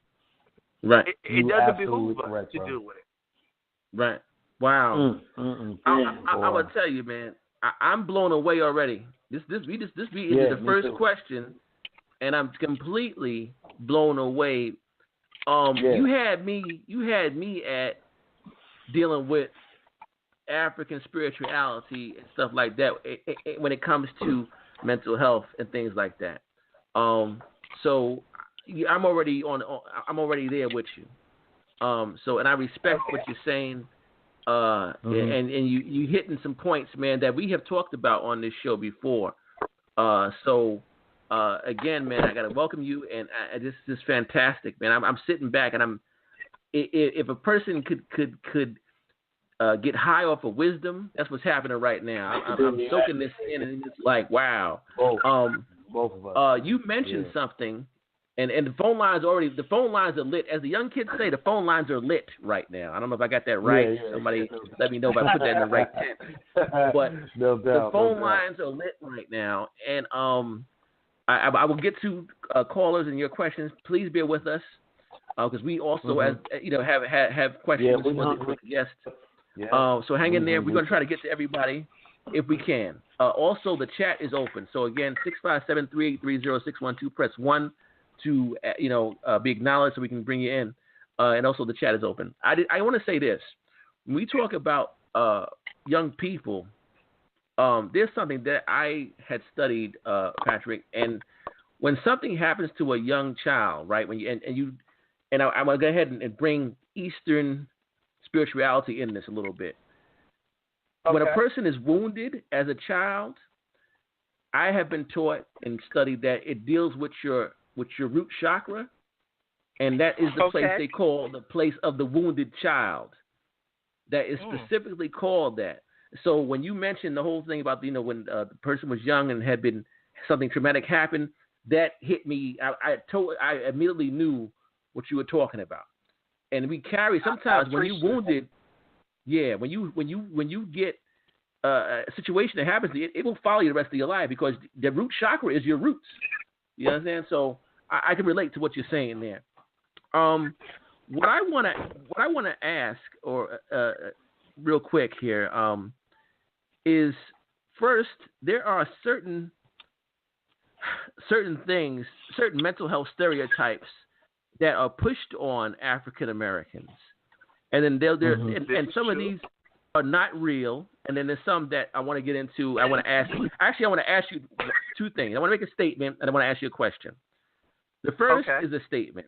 Right. It doesn't behoove us to deal with it. Right. Wow. I would tell you, man, I'm blown away already. This is the first question, and I'm completely blown away. You had me at dealing with African spirituality and stuff like that when it comes to mental health and things like that. So I'm already there with you. And I respect what you're saying. And you hitting some points, man, that we have talked about on this show before. Again, man, I got to welcome you, and this is fantastic, man. I'm sitting back, and if a person could get high off of wisdom, that's what's happening right now. I'm soaking this in, and it's like, wow. Both of us. You mentioned something. And the phone lines are lit. As the young kids say, the phone lines are lit right now. I don't know if I got that right. Somebody let me know if I put that in the right tent. But the phone lines are lit right now. And I will get to callers and your questions. Please bear with us, because we also, as you know, have questions for the guests. So hang in there. We're going to try to get to everybody if we can. Also, the chat is open. So again, 657-383-0612. Press 1 to be acknowledged so we can bring you in, and also the chat is open. I want to say this: when we talk about young people, there's something that I had studied, Patrick, and when something happens to a young child, right? When I want to go ahead and bring Eastern spirituality in this a little bit. Okay. When a person is wounded as a child, I have been taught and studied that it deals with your root chakra, and that is the place they call the place of the wounded child. That is specifically called that. So when you mentioned the whole thing about when the person was young and had been something traumatic happened, that hit me. I immediately knew what you were talking about. And we carry sometimes when you're wounded. Yeah, when you get a situation that happens to you, it will follow you the rest of your life, because the root chakra is your roots. You understand? So I can relate to what you're saying there. What I want to ask, or real quick here, is first, there are certain certain things, certain mental health stereotypes that are pushed on African Americans, and then and some of these are not real, and then there's some that I want to get into. I want to ask you two things. I want to make a statement, and I want to ask you a question. The first is a statement.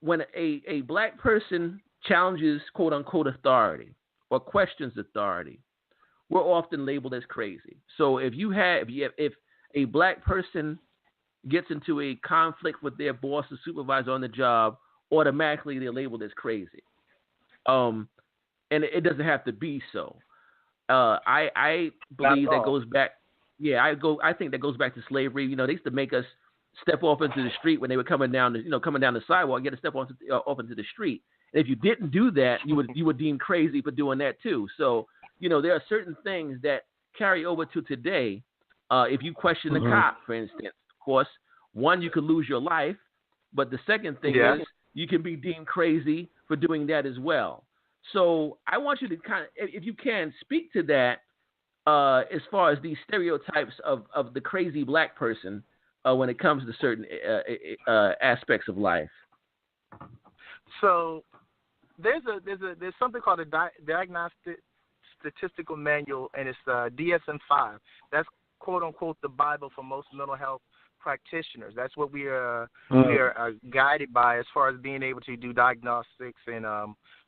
When a black person challenges quote unquote authority or questions authority, we're often labeled as crazy. So if a black person gets into a conflict with their boss or supervisor on the job, automatically they're labeled as crazy. And it doesn't have to be so. I believe that goes back. Yeah, I think that goes back to slavery. You know, they used to make us step off into the street when they were coming down the sidewalk. You had to step off into the street. And if you didn't do that, you were deemed crazy for doing that too. So there are certain things that carry over to today. If you question the cop, for instance, of course, one, you could lose your life, but the second thing is you can be deemed crazy for doing that as well. So I want you to kind of, if you can, speak to that as far as these stereotypes of the crazy black person when it comes to certain aspects of life. So there's something called a diagnostic statistical manual, and it's DSM-5. That's quote unquote the Bible for most mental health practitioners. That's what we are guided by as far as being able to do diagnostics and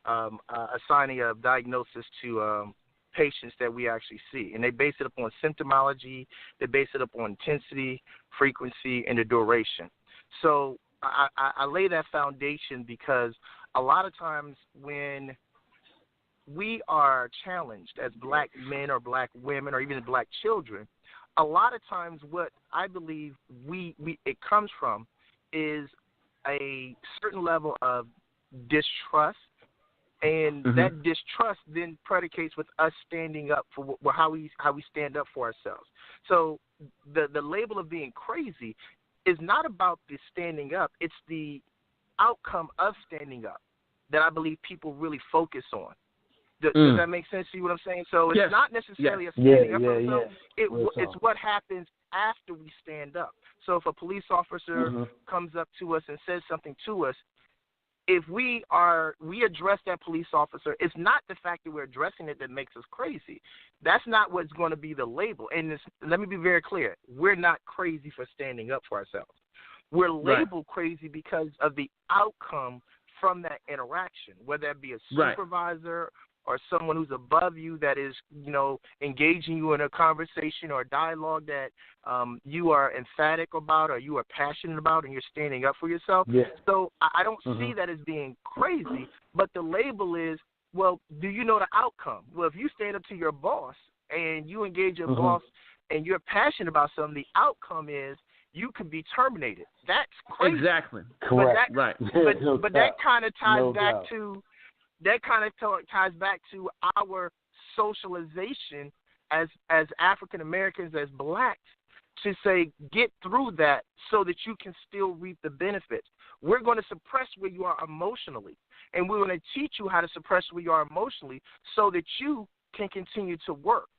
assigning a diagnosis to patients that we actually see. And they base it upon symptomology, they base it upon intensity, frequency, and the duration. So I lay that foundation because a lot of times when we are challenged as black men or black women or even black children, a lot of times what I believe it comes from is a certain level of distrust, and that distrust then predicates with us standing up for how we stand up for ourselves. So the label of being crazy is not about the standing up; it's the outcome of standing up that I believe people really focus on. Does that make sense? See what I'm saying? So it's not necessarily a standing up for ourselves. It's what happens after we stand up. So if a police officer comes up to us and says something to us, if we address that police officer, it's not the fact that we're addressing it that makes us crazy. That's not what's going to be the label. And let me be very clear. We're not crazy for standing up for ourselves. We're labeled crazy because of the outcome from that interaction, whether that be a supervisor or someone who's above you that is, engaging you in a conversation or a dialogue that you are emphatic about or you are passionate about and you're standing up for yourself. Yeah. So I don't see that as being crazy, but the label is, well, do you know the outcome? Well, if you stand up to your boss and you engage your boss and you're passionate about something, the outcome is you could be terminated. That's crazy. Exactly. Correct. But that kind of ties back to our socialization as African Americans, as blacks, to say get through that so that you can still reap the benefits. We're going to suppress where you are emotionally, and we're going to teach you how to suppress where you are emotionally so that you can continue to work.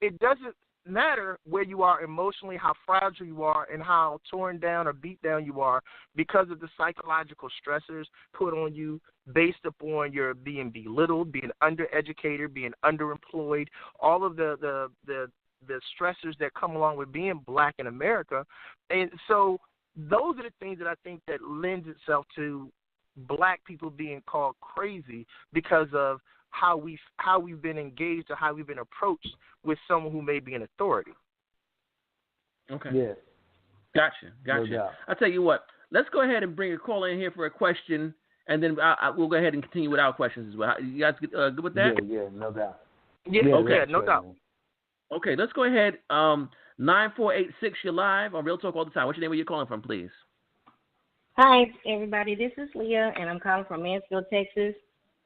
It doesn't matter where you are emotionally, how fragile you are, and how torn down or beat down you are because of the psychological stressors put on you based upon your being belittled, being undereducated, being underemployed, all of the stressors that come along with being black in America. And so those are the things that I think that lends itself to black people being called crazy because of how we've been engaged or how we've been approached with someone who may be in authority. Okay. Yeah. Gotcha. No, I'll tell you what. Let's go ahead and bring a caller in here for a question, and then we'll go ahead and continue with our questions as well. You guys good with that? Yeah, no doubt. Yeah, no doubt. Okay, let's go ahead. 9486, you're live on Real Talk All the Time. What's your name? Where you calling from, please? Hi, everybody. This is Leah, and I'm calling from Mansfield, Texas.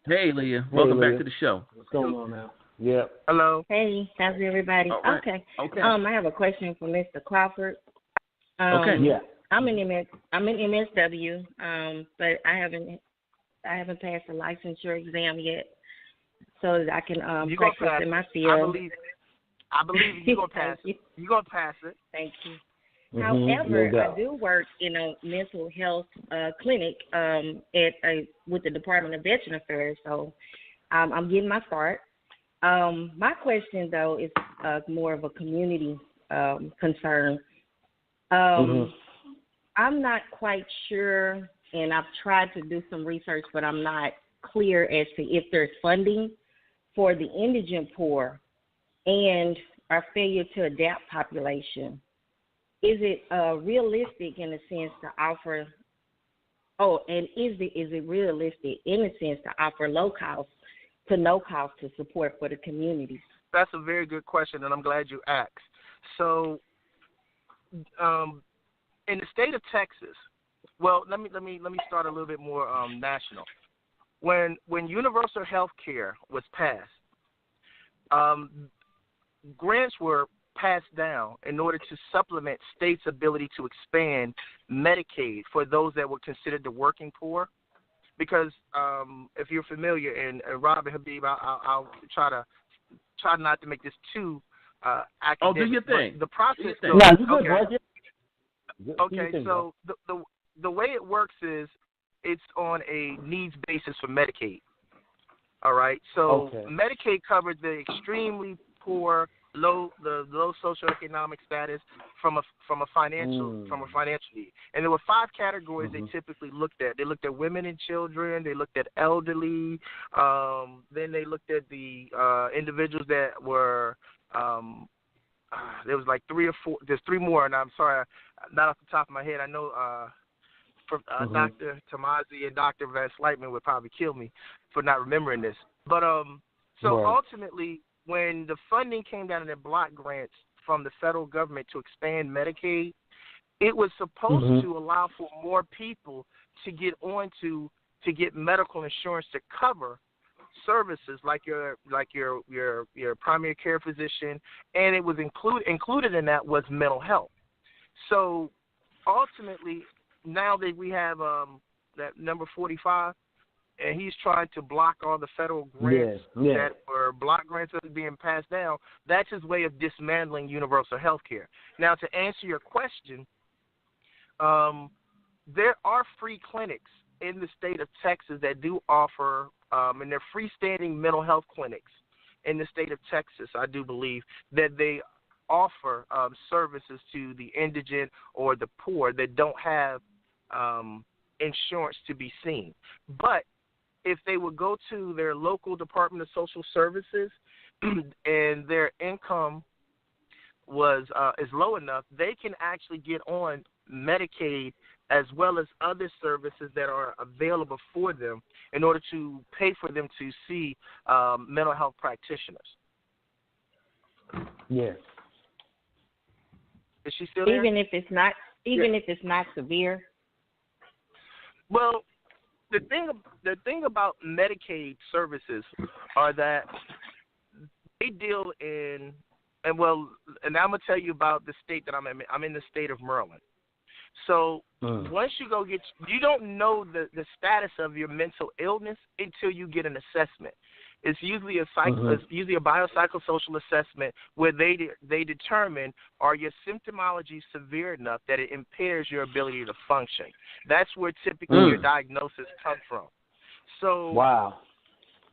Hey, Leah. Welcome back to the show. What's going on now? Yeah. Hello. Hey, how's everybody? Right. Okay. I have a question for Mr. Crawford. Okay. Yeah. I'm in MSW, but I haven't passed the licensure exam yet, so that I can practice in my field. I believe you're gonna pass it. You're gonna pass it. Thank you. However, I do work in a mental health clinic with the Department of Veteran Affairs, so I'm getting my start. My question, though, is more of a community concern. I'm not quite sure, and I've tried to do some research, but I'm not clear as to if there's funding for the indigent poor and our failure to adapt population. Is it realistic in a sense to offer? And is it realistic in a sense to offer low cost to no cost to support for the communities? That's a very good question, and I'm glad you asked. So, in the state of Texas, well, let me start a little bit more national. When universal health care was passed, grants were passed down in order to supplement states' ability to expand Medicaid for those that were considered the working poor. Because if you're familiar, and Rob and Habib, I'll try not to make this too academic. Oh, do your thing. The process. Okay, so the way it works is it's on a needs basis for Medicaid. All right, so Medicaid covered the extremely poor, low socioeconomic status from a financial need, and there were 5 categories they typically looked at. They looked at women and children. They looked at elderly. Then they looked at the individuals that were. There was like 3 or 4. There's 3 more, and I'm sorry, not off the top of my head. I know Dr. Tamazi and Dr. Van Slightman would probably kill me for not remembering this. But ultimately, when the funding came down in the block grants from the federal government to expand Medicaid, it was supposed to allow for more people to get get medical insurance to cover services like your primary care physician, and it was included in that was mental health. So ultimately, now that we have that number 45, and he's trying to block all the federal grants that were block grants that are being passed down, that's his way of dismantling universal health care. Now, to answer your question, there are free clinics in the state of Texas that do offer, and they're freestanding mental health clinics in the state of Texas, I do believe, that they offer services to the indigent or the poor that don't have insurance to be seen. But if they would go to their local Department of Social Services and their income is low enough, they can actually get on Medicaid as well as other services that are available for them in order to pay for them to see mental health practitioners. Yes. Is she still there? Even if it's not severe. Well, the thing about Medicaid services are that they deal in, and I'm gonna tell you about the state that I'm in. I'm in the state of Maryland. So once you don't know the status of your mental illness until you get an assessment. It's usually a biopsychosocial assessment where they determine, are your symptomology severe enough that it impairs your ability to function. That's where typically your diagnosis comes from. So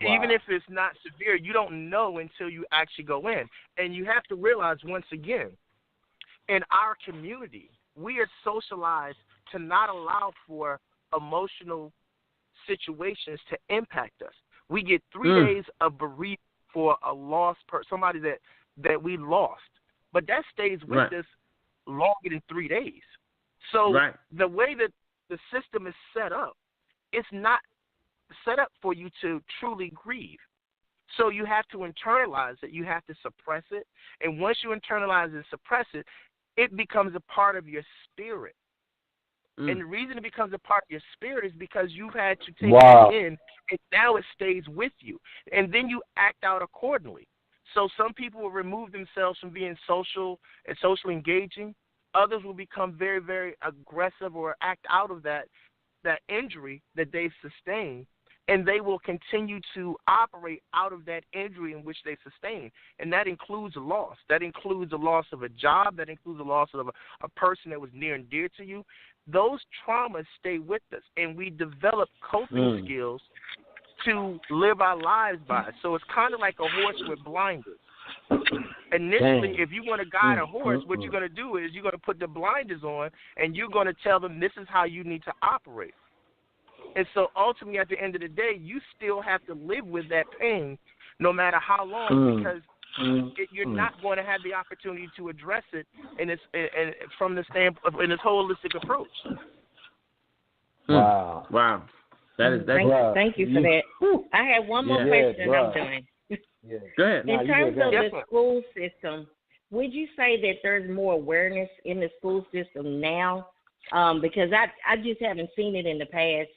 even if it's not severe, you don't know until you actually go in. And you have to realize, once again, in our community, we are socialized to not allow for emotional situations to impact us. We get 3 days of bereavement for a lost somebody that we lost, but that stays with us longer than 3 days. So the way that the system is set up, it's not set up for you to truly grieve. So you have to internalize it. You have to suppress it. And once you internalize and suppress it, it becomes a part of your spirit. And the reason it becomes a part of your spirit is because you've had to take it in, and now it stays with you. And then you act out accordingly. So some people will remove themselves from being social and socially engaging. Others will become very, very aggressive or act out of that injury that they've sustained and they will continue to operate out of that injury in which they sustain. And that includes loss. That includes the loss of a job. That includes the loss of a person that was near and dear to you. Those traumas stay with us, and we develop coping skills to live our lives by. So it's kind of like a horse with blinders. Initially, if you want to guide a horse, what you're going to do is you're going to put the blinders on, and you're going to tell them this is how you need to operate. And so ultimately, at the end of the day, you still have to live with that pain no matter how long, because you're not going to have the opportunity to address it from the standpoint in this holistic approach. Wow. Thank you for that. I have one more question. I'm done. Go ahead. In terms of the school system, would you say that there's more awareness in the school system now? Because I just haven't seen it in the past.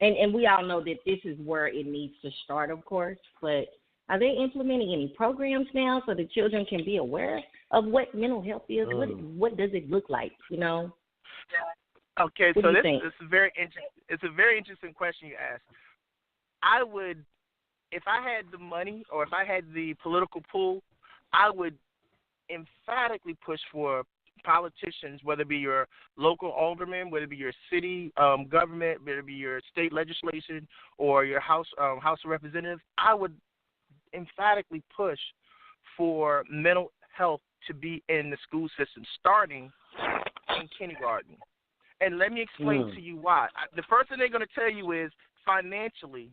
And we all know that this is where it needs to start, of course. But are they implementing any programs now so the children can be aware of what mental health is? What does it look like? You know. Okay, so this is a very interesting question you asked. I would, if I had the money or if I had the political pull, I would emphatically push for politicians, whether it be your local alderman, whether it be your city government, whether it be your state legislation or your House of Representatives. I would emphatically push for mental health to be in the school system, starting in kindergarten. And let me explain to you why. The first thing they're going to tell you is financially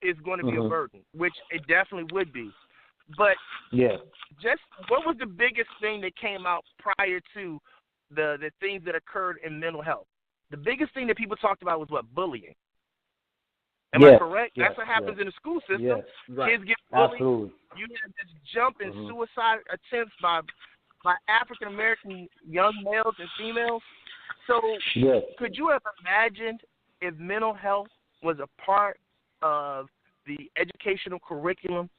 is going to be a burden, which it definitely would be. But just what was the biggest thing that came out prior to the things that occurred in mental health? The biggest thing that people talked about was what? Bullying. Am I correct? That's what happens in the school system. Kids get bullied. Absolutely. You have this jump in suicide attempts by African American young males and females. So could you have imagined if mental health was a part of the educational curriculum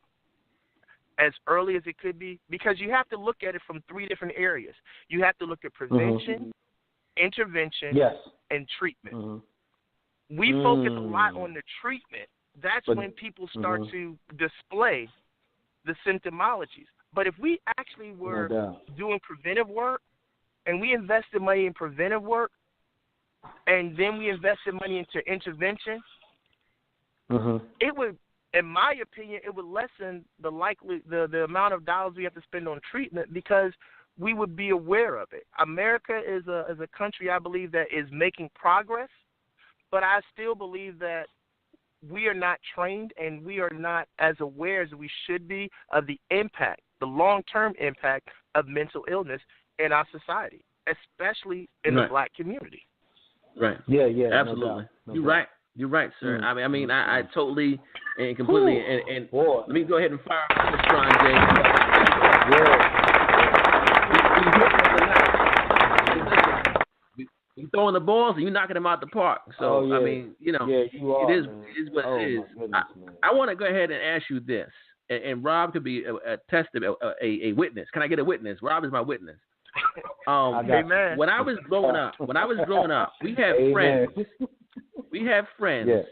as early as it could be? Because you have to look at it from three different areas. You have to look at prevention, intervention, and treatment. We focus a lot on the treatment. That's when people start to display the symptomologies. But if we actually were doing preventive work, and we invested money in preventive work, and then we invested money into intervention, it would, in my opinion, it would lessen the amount of dollars we have to spend on treatment because we would be aware of it. America is a country, I believe, that is making progress, but I still believe that we are not trained and we are not as aware as we should be of the impact, the long-term impact of mental illness in our society, especially in the black community. Right. Yeah, absolutely. You're right. You're right, sir. I mean, I totally and completely. And let me go ahead and fire Mr. Strong, You're throwing the balls and you're knocking them out the park. So I mean, you know, it is what it is. I want to go ahead and ask you this, and Rob could be a witness. Can I get a witness? Rob is my witness. When I was growing up, we had friends. We have friends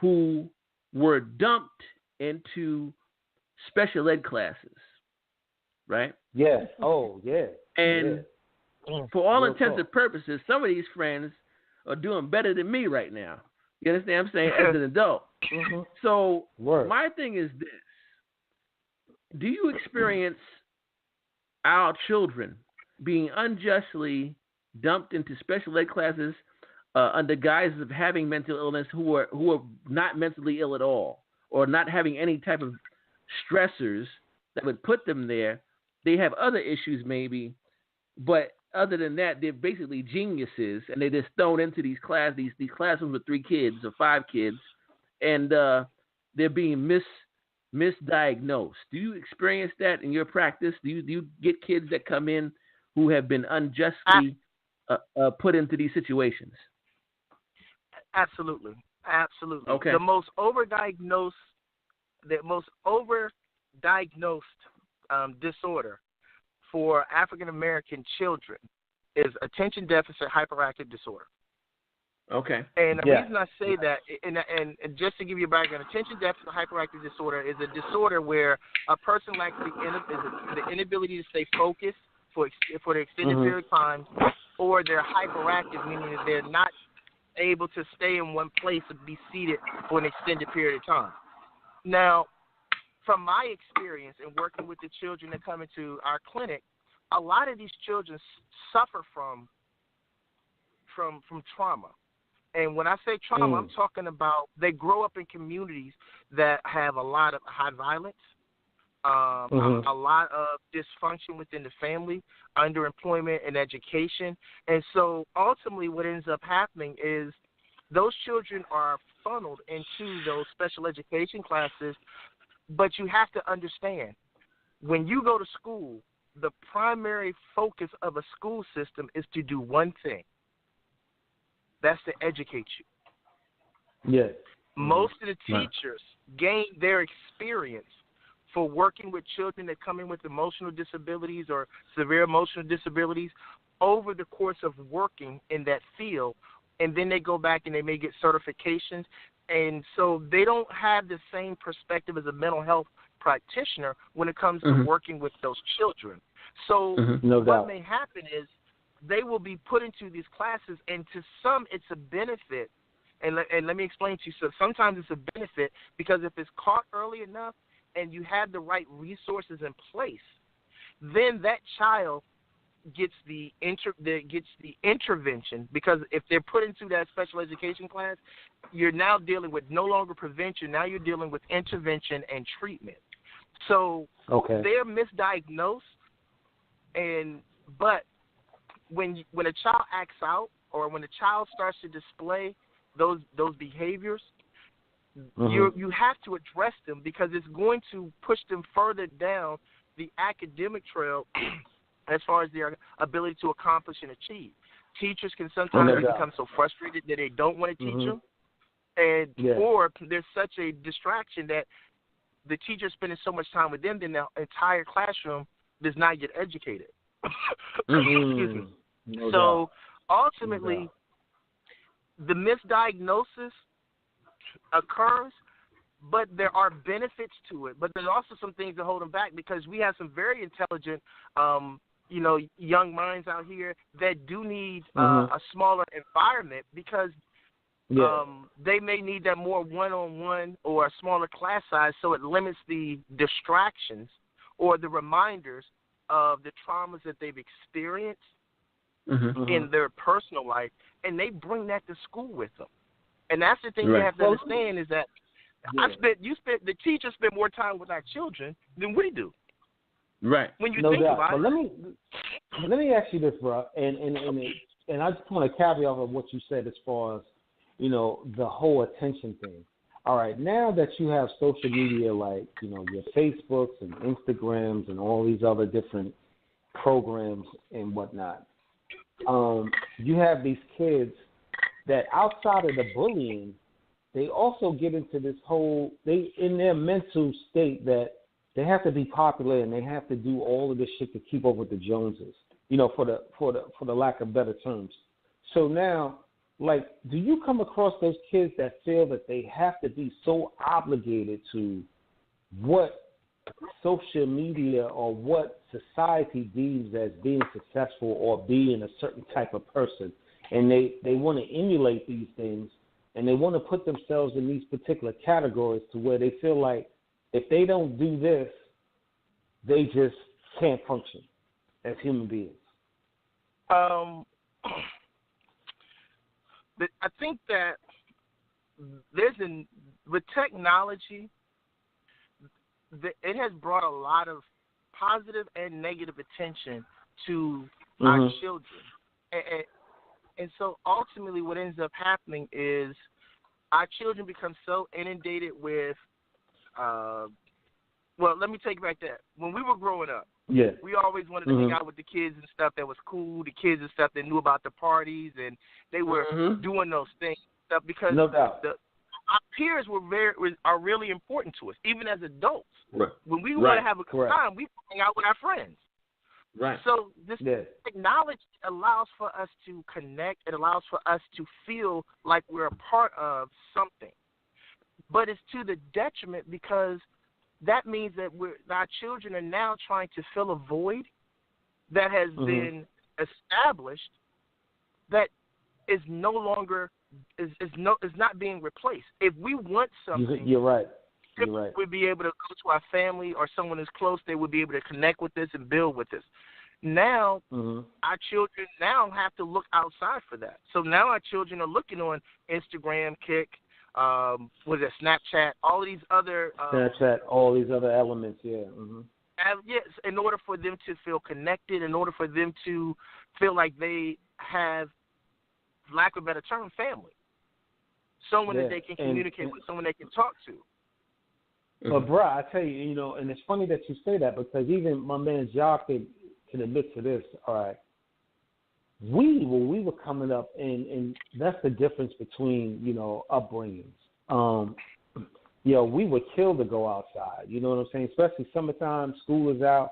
who were dumped into special ed classes, right? Yeah. Oh, yeah. And for all intents and purposes, some of these friends are doing better than me right now. You understand what I'm saying? As an adult. So my thing is this. Do you experience our children being unjustly dumped into special ed classes under guise of having mental illness who are not mentally ill at all or not having any type of stressors that would put them there? They have other issues maybe, but other than that, they're basically geniuses, and they're just thrown into these classrooms with 3 kids or 5 kids, and they're being misdiagnosed. Do you experience that in your practice? Do you get kids that come in who have been unjustly put into these situations? Absolutely. Okay. The most overdiagnosed disorder for African American children is attention deficit hyperactive disorder. Okay. And the reason I say that, and just to give you a background, attention deficit hyperactive disorder is a disorder where a person lacks the inability to stay focused for an extended period of time, or they're hyperactive, meaning that they're not able to stay in one place and be seated for an extended period of time. Now, from my experience in working with the children that come into our clinic, a lot of these children suffer from trauma. And when I say trauma, I'm talking about they grow up in communities that have a lot of high violence, a lot of dysfunction within the family, underemployment and education. And so ultimately what ends up happening is those children are funneled into those special education classes. But you have to understand, when you go to school, the primary focus of a school system is to do one thing. That's to educate you. Yes. Most of the teachers gain their experience for working with children that come in with emotional disabilities or severe emotional disabilities over the course of working in that field, and then they go back and they may get certifications. And so they don't have the same perspective as a mental health practitioner when it comes to working with those children. So what may happen is they will be put into these classes, and to some it's a benefit. And let me explain to you. So sometimes it's a benefit because if it's caught early enough and you have the right resources in place, then that child gets the intervention, because if they're put into that special education class, you're now dealing with no longer prevention. Now you're dealing with intervention and treatment. So they're misdiagnosed, but when a child acts out or when a child starts to display those behaviors, you have to address them, because it's going to push them further down the academic trail as far as their ability to accomplish and achieve. Teachers can sometimes become so frustrated that they don't want to teach them, or there's such a distraction that the teacher's spending so much time with them that the entire classroom does not get educated. Excuse me. So ultimately, the misdiagnosis occurs, but there are benefits to it. But there's also some things that hold them back, because we have some very intelligent young minds out here that do need a smaller environment, because they may need that more one-on-one or a smaller class size, so it limits the distractions or the reminders of the traumas that they've experienced in their personal life, and they bring that to school with them. And that's the thing you have to understand, is that the teachers spend more time with our children than we do. Right. When you think about it. But let me ask you this, bro, and I just want to caveat of what you said as far as, the whole attention thing. All right, now that you have social media like, your Facebooks and Instagrams and all these other different programs and whatnot, you have these kids that outside of the bullying, they also get into this whole, in their mental state that they have to be popular and they have to do all of this shit to keep up with the Joneses, for the lack of better terms. So now, like, do you come across those kids that feel that they have to be so obligated to what social media or what society deems as being successful or being a certain type of person, and they want to emulate these things, and they want to put themselves in these particular categories to where they feel like if they don't do this, they just can't function as human beings? I think that with technology, it has brought a lot of positive and negative attention to our children. And so ultimately what ends up happening is our children become so inundated with, let me take back that. When we were growing up, we always wanted to hang out with the kids and stuff that was cool, the kids and stuff that knew about the parties, and they were doing those things stuff because our peers are really important to us, even as adults. Right. When we want to have a good time, we hang out with our friends. Right. So this technology allows for us to connect. It allows for us to feel like we're a part of something. But it's to the detriment because that means that our children are now trying to fill a void that has been established that is no longer is not being replaced. If we want something, you're right. We'd be able to go to our family or someone who's close. They would be able to connect with this and build with this. Now, our children now have to look outside for that. So now our children are looking on Instagram, Kick, Snapchat, all these other Snapchat, all these other elements, yes, in order for them to feel connected, in order for them to feel like they have, lack of a better term, family. Someone that they can communicate with, someone they can talk to. But, bro, I tell you, and it's funny that you say that because even my man Jacques can admit to this, all right. When we were coming up, and that's the difference between, upbringings. We were killed to go outside. You know what I'm saying? Especially summertime, school is out.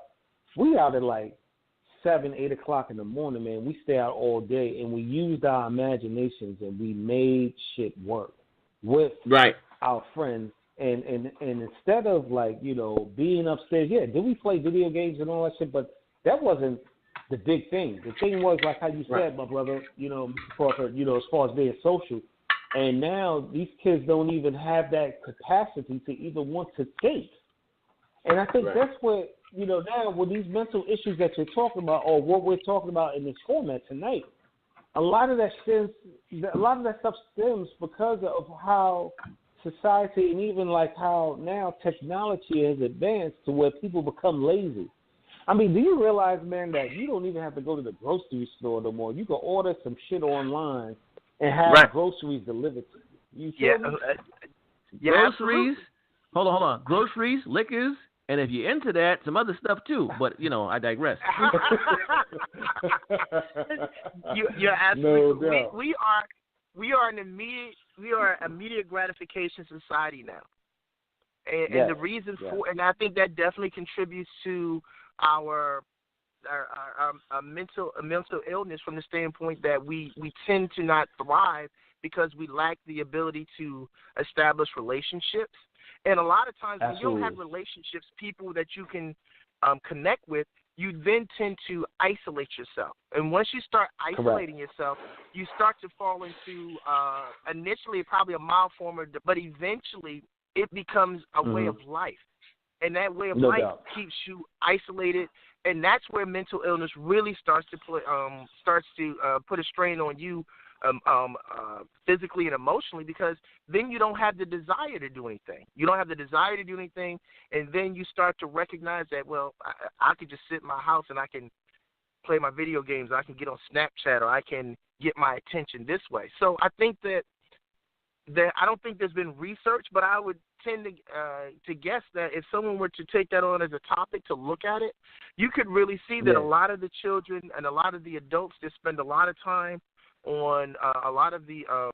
We out at like 7, 8 o'clock in the morning, man. We stay out all day, and we used our imaginations, and we made shit work with our friends. And instead of being upstairs, did we play video games and all that shit? But that wasn't the big thing. The thing was, like how you said, my brother, Crawford, as far as being social. And now these kids don't even have that capacity to even want to think. And I think that's what, now with these mental issues that you're talking about, or what we're talking about in this format tonight, a lot of that stuff stems because of how society and even like how now technology has advanced to where people become lazy. I mean, do you realize, man, that you don't even have to go to the grocery store no more? You can order some shit online and have groceries delivered to you. You feel me? Groceries. Hold on. Groceries, liquors, and if you're into that, some other stuff too. But I digress. You're absolutely. No doubt. We are an immediate gratification society now, and the reason for, and I think that definitely contributes to our mental illness from the standpoint that we tend to not thrive because we lack the ability to establish relationships. And a lot of times when you don't have relationships, people that you can connect with, you then tend to isolate yourself. And once you start isolating yourself, you start to fall into initially probably a mild form of, but eventually it becomes a way of life. And that way of life keeps you isolated, and that's where mental illness really starts to put a strain on you physically and emotionally, because then you don't have the desire to do anything. You don't have the desire to do anything, and then you start to recognize that, well, I could just sit in my house and I can play my video games, or I can get on Snapchat, or I can get my attention this way. So I think that I don't think there's been research, but I would tend to guess that if someone were to take that on as a topic to look at it, you could really see that a lot of the children and a lot of the adults that spend a lot of time on a lot of the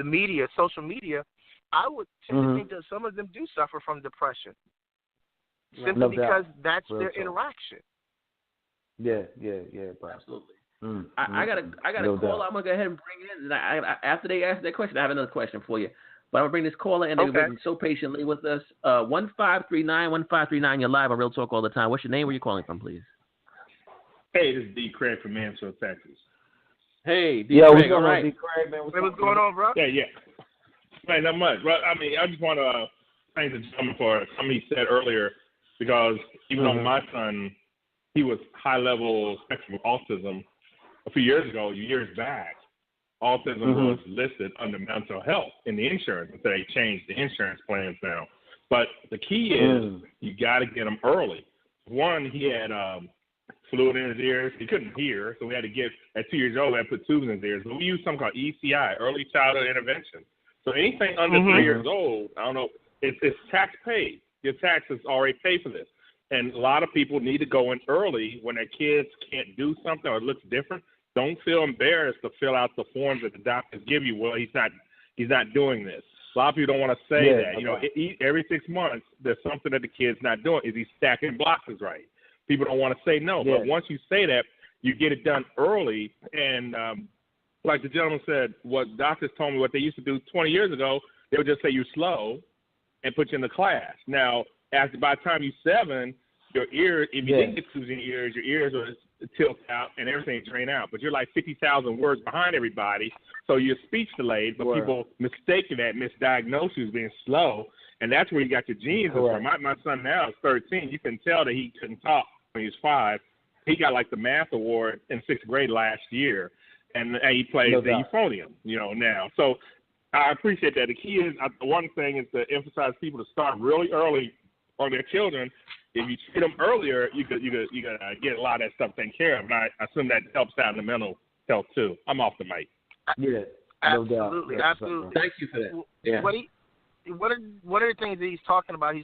media, social media. I would tend to think that some of them do suffer from depression, simply because that's their interaction. Yeah, bro. Absolutely. I got a call. I'm gonna go ahead and bring in. And after they ask that question, I have another question for you. But I'm gonna bring this caller in. They've been so patiently with us. 1539. You're live on Real Talk all the time. What's your name? Where you calling from, please? Hey, this is D. Craig from Mansfield, Texas. Hey, D. Craig. All right. D. Craig, man. What's going on, bro? Yeah. Man, not much. Bro, I mean, I just want to thank the gentleman for something he said earlier, because even though my son, he was high-level spectrum of autism, a few years back, autism was listed under mental health in the insurance. So they changed the insurance plans now. But the key is you got to get him early. One, he had fluid in his ears. He couldn't hear, so we had to get, at 2 years old, we had to put tubes in his ears. But we used something called ECI, Early Childhood Intervention. So anything under 3 years old, I don't know, it's tax paid. Your taxes already pay for this. And a lot of people need to go in early when their kids can't do something or it looks different. Don't feel embarrassed to fill out the forms that the doctors give you. Well, he's not doing this. A lot of people don't want to say that. Every 6 months, there's something that the kid's not doing. Is he stacking boxes right? People don't want to say no. But once you say that, you get it done early. And like the gentleman said, what doctors told me what they used to do 20 years ago, they would just say you're slow and put you in the class. Now, by the time you're 7, your ears, if you didn't get tubes in your ears will tilt out and everything drain out. But you're like 50,000 words behind everybody, so you're speech delayed. But people mistaking that, misdiagnose you as being slow, and that's where you got your genes from. My son now is 13. You can tell that he couldn't talk when he was 5. He got like the math award in 6th grade last year, and he plays the euphonium, now. So I appreciate that. The key is, one thing is to emphasize people to start really early on their children. If you treat them earlier, you could get a lot of that stuff taken care of. And I assume that helps out in the mental health too. I'm off the mic. Yeah, absolutely. Thank you for that. Yeah. One of the things that he's talking about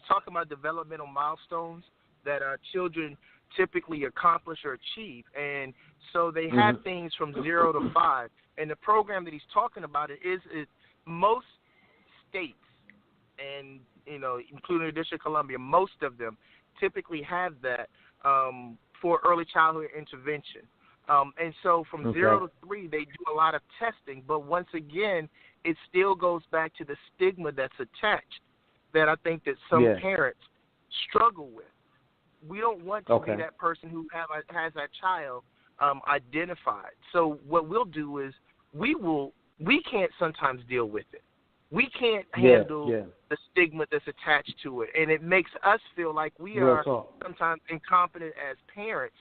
developmental milestones that children typically accomplish or achieve, and so they have things from 0 to 5. And the program that he's talking about is most states, and including the District of Columbia, most of them typically have that for early childhood intervention. And so from 0 to 3, they do a lot of testing. But once again, it still goes back to the stigma that's attached that I think that some parents struggle with. We don't want to be that person who has that child identified. So what we'll do is we can't sometimes deal with it. We can't handle the stigma that's attached to it, and it makes us feel like we are sometimes incompetent as parents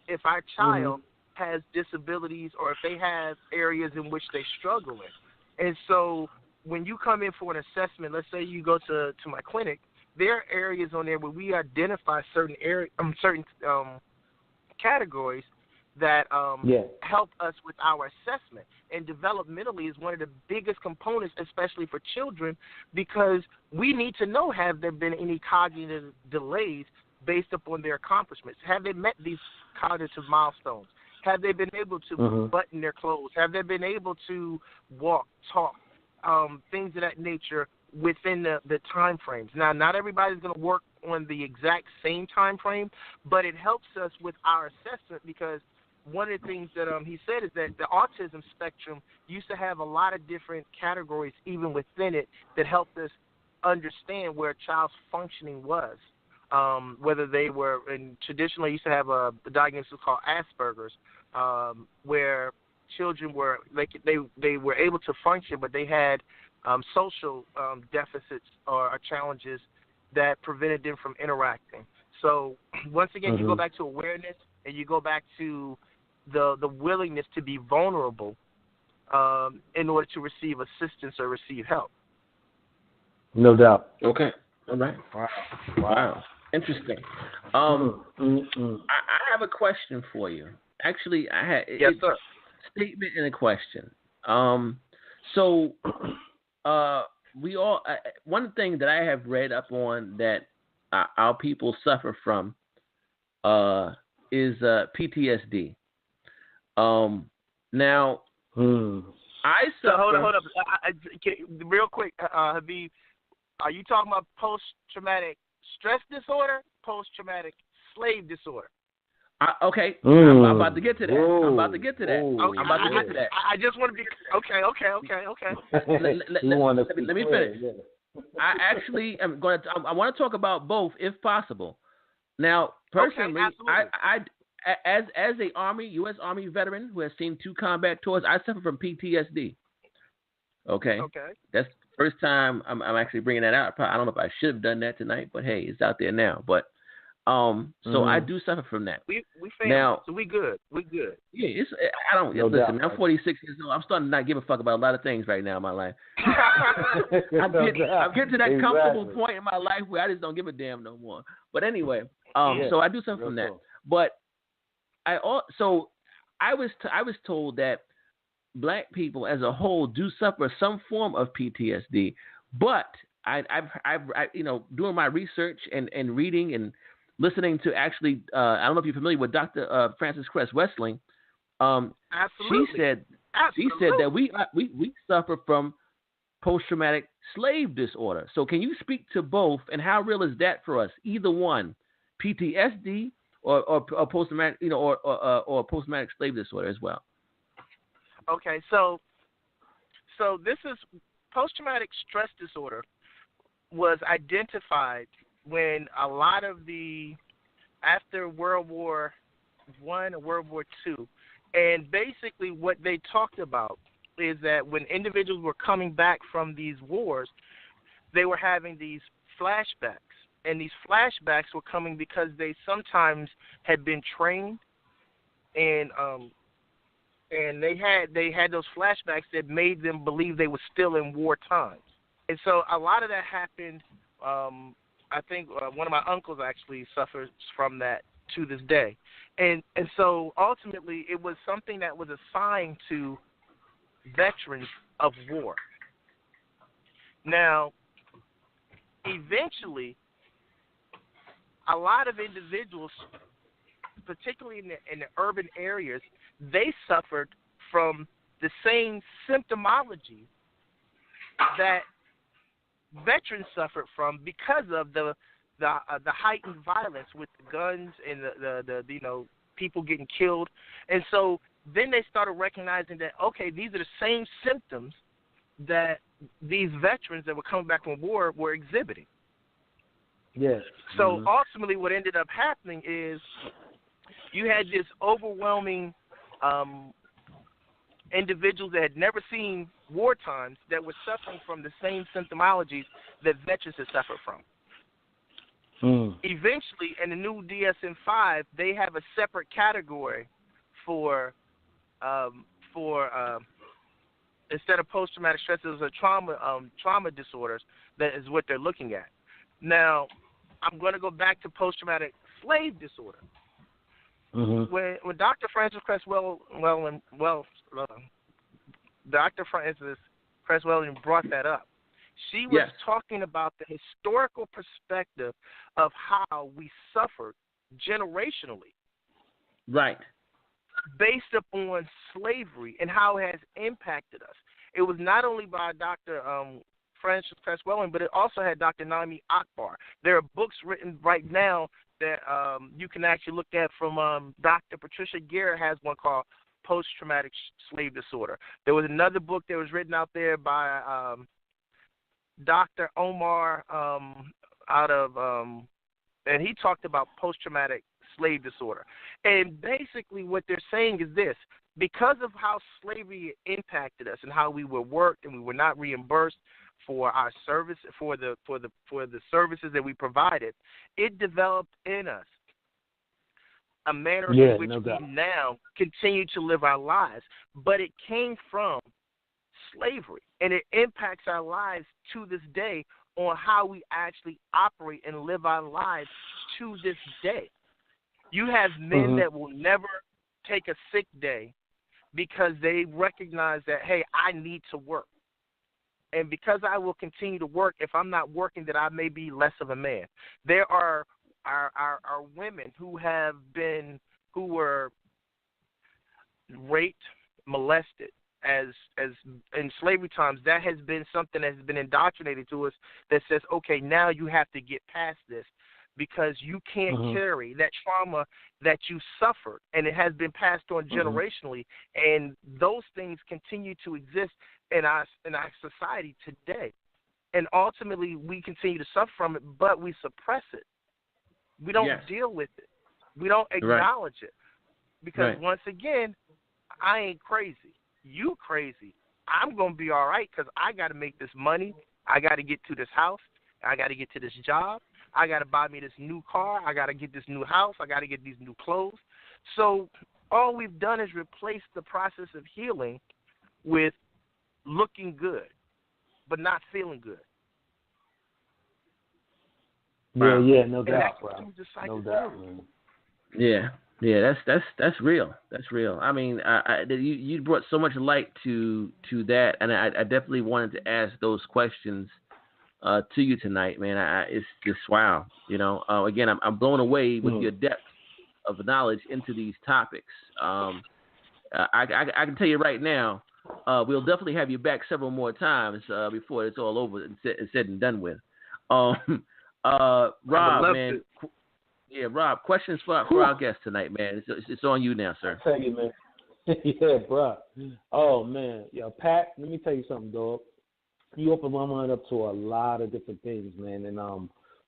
if our child has disabilities or if they have areas in which they struggle in. And so when you come in for an assessment, let's say you go to my clinic, there are areas on there where we identify certain categories that help us with our assessment. And developmentally is one of the biggest components, especially for children, because we need to know, have there been any cognitive delays based upon their accomplishments? Have they met these cognitive milestones? Have they been able to button their clothes? Have they been able to walk, talk, things of that nature within the time frames? Now, not everybody's going to work on the exact same time frame, but it helps us with our assessment because one of the things that he said is that the autism spectrum used to have a lot of different categories even within it that helped us understand where a child's functioning was, whether they were, and traditionally used to have a diagnosis called Asperger's, where children were, they were able to function, but they had social deficits or challenges that prevented them from interacting. So once again, you go back to awareness and you go back to the willingness to be vulnerable in order to receive assistance or receive help. No doubt. Okay. All right. Wow. Interesting. I have a question for you. Actually, I had yes, sir. Statement and a question. So we all one thing that I have read up on that our people suffer from is PTSD. Now, I suffer. Hold up. Real quick, Habib, are you talking about post-traumatic stress disorder, post-traumatic slave disorder? Okay, I'm about to get to that. I'm about to get to that. Okay. I'm about to get to that. I just want to be okay. Let me finish. I actually am going to. I want to talk about both, if possible. Now, personally, I as a U.S. Army veteran who has seen 2 combat tours, I suffer from PTSD. Okay. That's the first time I'm actually bringing that out. I don't know if I should have done that tonight, but hey, it's out there now. But so I do suffer from that. We family, now, so we good. Yeah, I don't listen. I'm 46 years old. I'm starting to not give a fuck about a lot of things right now in my life. I'm getting to that comfortable point in my life where I just don't give a damn no more. But anyway, so I do suffer from that. But I was told that Black people as a whole do suffer some form of PTSD, but I've doing my research and reading and listening to actually I don't know if you're familiar with Dr. Frances Cress Wessling. Absolutely. She said that we suffer from post-traumatic slave disorder. So can you speak to both, and how real is that for us? Either one, PTSD or post-traumatic, or post-traumatic slave disorder as well. Okay, so this is post-traumatic stress disorder was identified when a lot of after World War I or World War II, and basically what they talked about is that when individuals were coming back from these wars, they were having these flashbacks. And these flashbacks were coming because they sometimes had been trained, and they had those flashbacks that made them believe they were still in war times. And so a lot of that happened. I think one of my uncles actually suffers from that to this day. And so ultimately it was something that was assigned to veterans of war. Now, eventually, a lot of individuals, particularly in the urban areas, they suffered from the same symptomology that veterans suffered from because of the heightened violence with the guns and the people getting killed. And so then they started recognizing that, okay, these are the same symptoms that these veterans that were coming back from war were exhibiting. Yes. So ultimately what ended up happening is you had this overwhelming individuals that had never seen war times that were suffering from the same symptomologies that veterans had suffered from. Eventually, in the new DSM-5, they have a separate category for instead of post-traumatic stress, it was a trauma disorders. That is what they're looking at. Now, I'm going to go back to post-traumatic slave disorder. When Dr. Frances Dr. Frances Cresswell brought that up, she was talking about the historical perspective of how we suffered generationally. Right. Based upon slavery and how it has impacted us. It was not only by Dr. Frances Cresswell, but it also had Dr. Naomi Akbar. There are books written right now that you can actually look at from Dr. Patricia Garrett has one called Post-Traumatic Slave Disorder. There was another book that was written out there by Dr. Omar and he talked about post-traumatic slave disorder. And basically what they're saying is this: because of how slavery impacted us and how we were worked and we were not reimbursed for our service, for the services that we provided, it developed in us a manner in which we now continue to live our lives. But it came from slavery, and it impacts our lives to this day on how we actually operate and live our lives to this day. You have men that will never take a sick day because they recognize that, hey, I need to work. And because I will continue to work, if I'm not working, that I may be less of a man. There are women who were raped, molested, as in slavery times. That has been something that has been indoctrinated to us that says, okay, now you have to get past this because you can't carry that trauma that you suffered, and it has been passed on generationally, and those things continue to exist in our society today. And ultimately, we continue to suffer from it, but we suppress it. We don't deal with it. We don't acknowledge it. Because once again, I ain't crazy. You crazy. I'm going to be all right because I got to make this money. I got to get to this house. I got to get to this job. I got to buy me this new car. I got to get this new house. I got to get these new clothes. So all we've done is replace the process of healing with looking good, but not feeling good. Yeah, no doubt, bro. No doubt, man. Yeah, that's real. That's real. I mean, you brought so much light to that, and I definitely wanted to ask those questions to you tonight, man. It's just wow. You know, again, I'm blown away with your depth of knowledge into these topics. I can tell you right now, we'll definitely have you back several more times before it's all over and said and done with. Rob, man. Rob, questions for our guest tonight, man. It's on you now, sir. I'll tell you, man. Yeah, bro. Oh, man. Yo, Pat, let me tell you something, dog. You opened my mind up to a lot of different things, man. And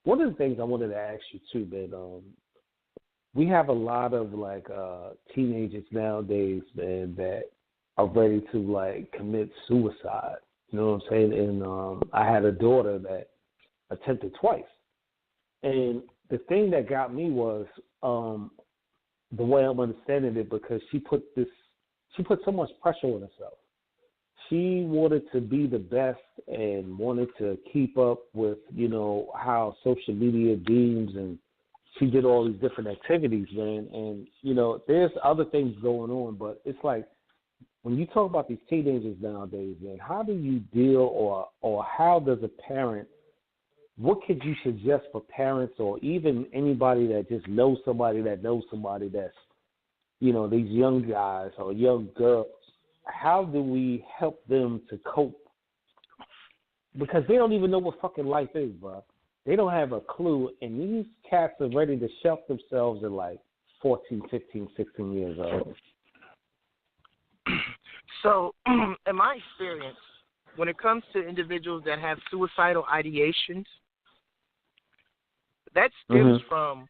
one of the things I wanted to ask you, too, man, we have a lot of, like, teenagers nowadays, man, that are ready to, like, commit suicide. You know what I'm saying? And I had a daughter that attempted twice. And the thing that got me was the way I'm understanding it, because she put so much pressure on herself. She wanted to be the best and wanted to keep up with, you know, how social media deems, and she did all these different activities, man. And, you know, there's other things going on, but it's like when you talk about these teenagers nowadays, man, how do you deal or how does a parent, what could you suggest for parents or even anybody that just knows somebody that's, you know, these young guys or young girls, how do we help them to cope? Because they don't even know what fucking life is, bro. They don't have a clue, and these cats are ready to shelf themselves at like 14, 15, 16 years old. So, in my experience, when it comes to individuals that have suicidal ideations, that stems from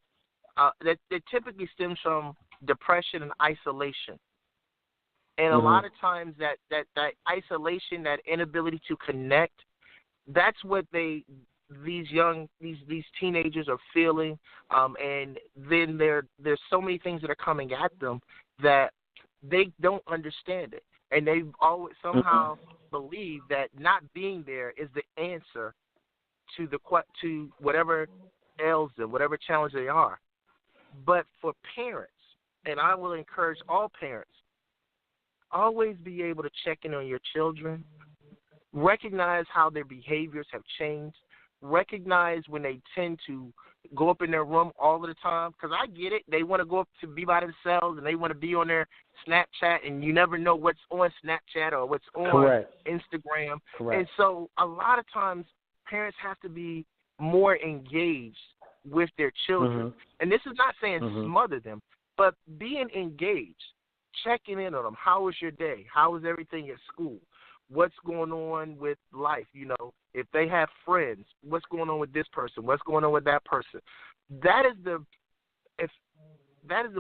that typically stems from depression and isolation. And a lot of times that isolation, that inability to connect, that's what these teenagers are feeling. And then there's so many things that are coming at them that they don't understand it. And they always somehow believe that not being there is the answer to whatever ails them, whatever challenge they are. But for parents, and I will encourage all parents, always be able to check in on your children, recognize how their behaviors have changed, recognize when they tend to go up in their room all of the time, because I get it. They want to go up to be by themselves, and they want to be on their Snapchat, and you never know what's on Snapchat or what's on Instagram. Correct. And so a lot of times parents have to be more engaged with their children. And this is not saying smother them, but being engaged, checking in on them. How was your day? How was everything at school? What's going on with life? You know, if they have friends, what's going on with this person? What's going on with that person? That is the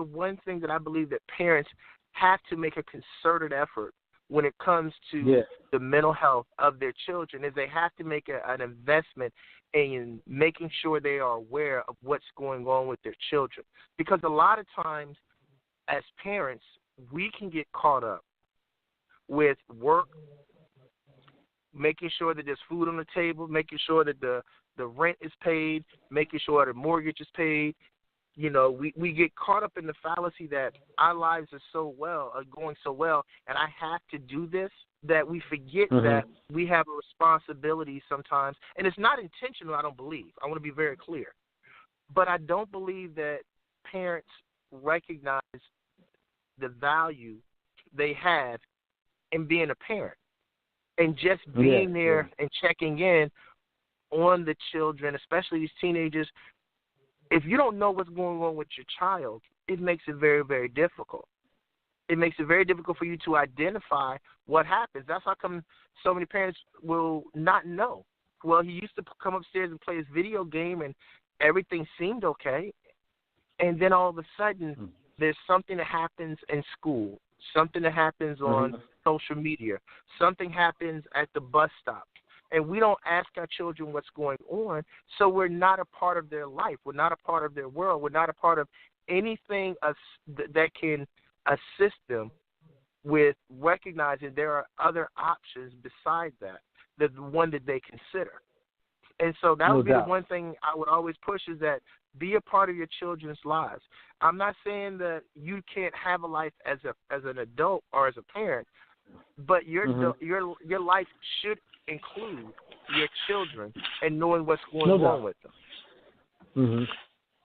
one thing that I believe that parents have to make a concerted effort when it comes to the mental health of their children, is they have to make an investment in making sure they are aware of what's going on with their children. Because a lot of times as parents, we can get caught up with work, making sure that there's food on the table, making sure that the rent is paid, making sure the mortgage is paid. You know, we get caught up in the fallacy that our lives are going so well, and I have to do this, that we forget that we have a responsibility sometimes. And it's not intentional, I don't believe. I want to be very clear. But I don't believe that parents recognize the value they have in being a parent and just being there and checking in on the children, especially these teenagers. If you don't know what's going on with your child, it makes it very, very difficult. It makes it very difficult for you to identify what happens. That's how come so many parents will not know. Well, he used to come upstairs and play his video game and everything seemed okay. And then all of a sudden, there's something that happens in school, something that happens on social media, something happens at the bus stop. And we don't ask our children what's going on, so we're not a part of their life. We're not a part of their world. We're not a part of anything that can assist them with recognizing there are other options besides that, the one that they consider. And so that would be the one thing I would always push, is that be a part of your children's lives. I'm not saying that you can't have a life as an adult or as a parent, but your life should include your children and knowing what's going on with them.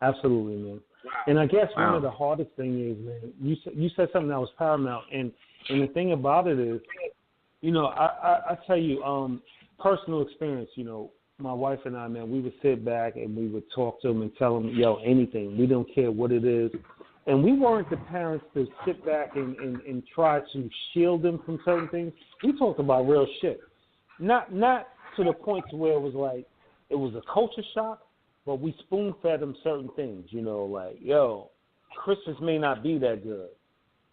Absolutely, man. And I guess one of the hardest things is, man, you said something that was paramount, and the thing about it is, You know, I tell you, personal experience, you know, my wife and I, man, we would sit back and we would talk to them and tell them, yo, anything. We don't care what it is. And we weren't the parents to sit back and try to shield them from certain things. We talked about real shit. Not to the point to where it was like, it was a culture shock, but we spoon-fed them certain things, you know, like, yo, Christmas may not be that good.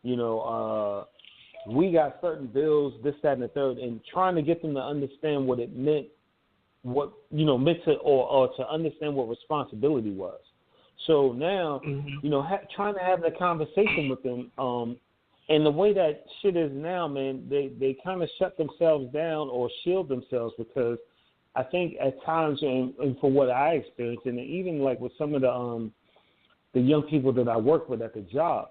You know, we got certain bills, this, that, and the third, and trying to get them to understand what it meant, what, you know, meant to, or to understand what responsibility was. So now, you know, trying to have that conversation with them, and the way that shit is now, man, they kind of shut themselves down or shield themselves because I think at times, and for what I experienced, and even like with some of the young people that I work with at the job,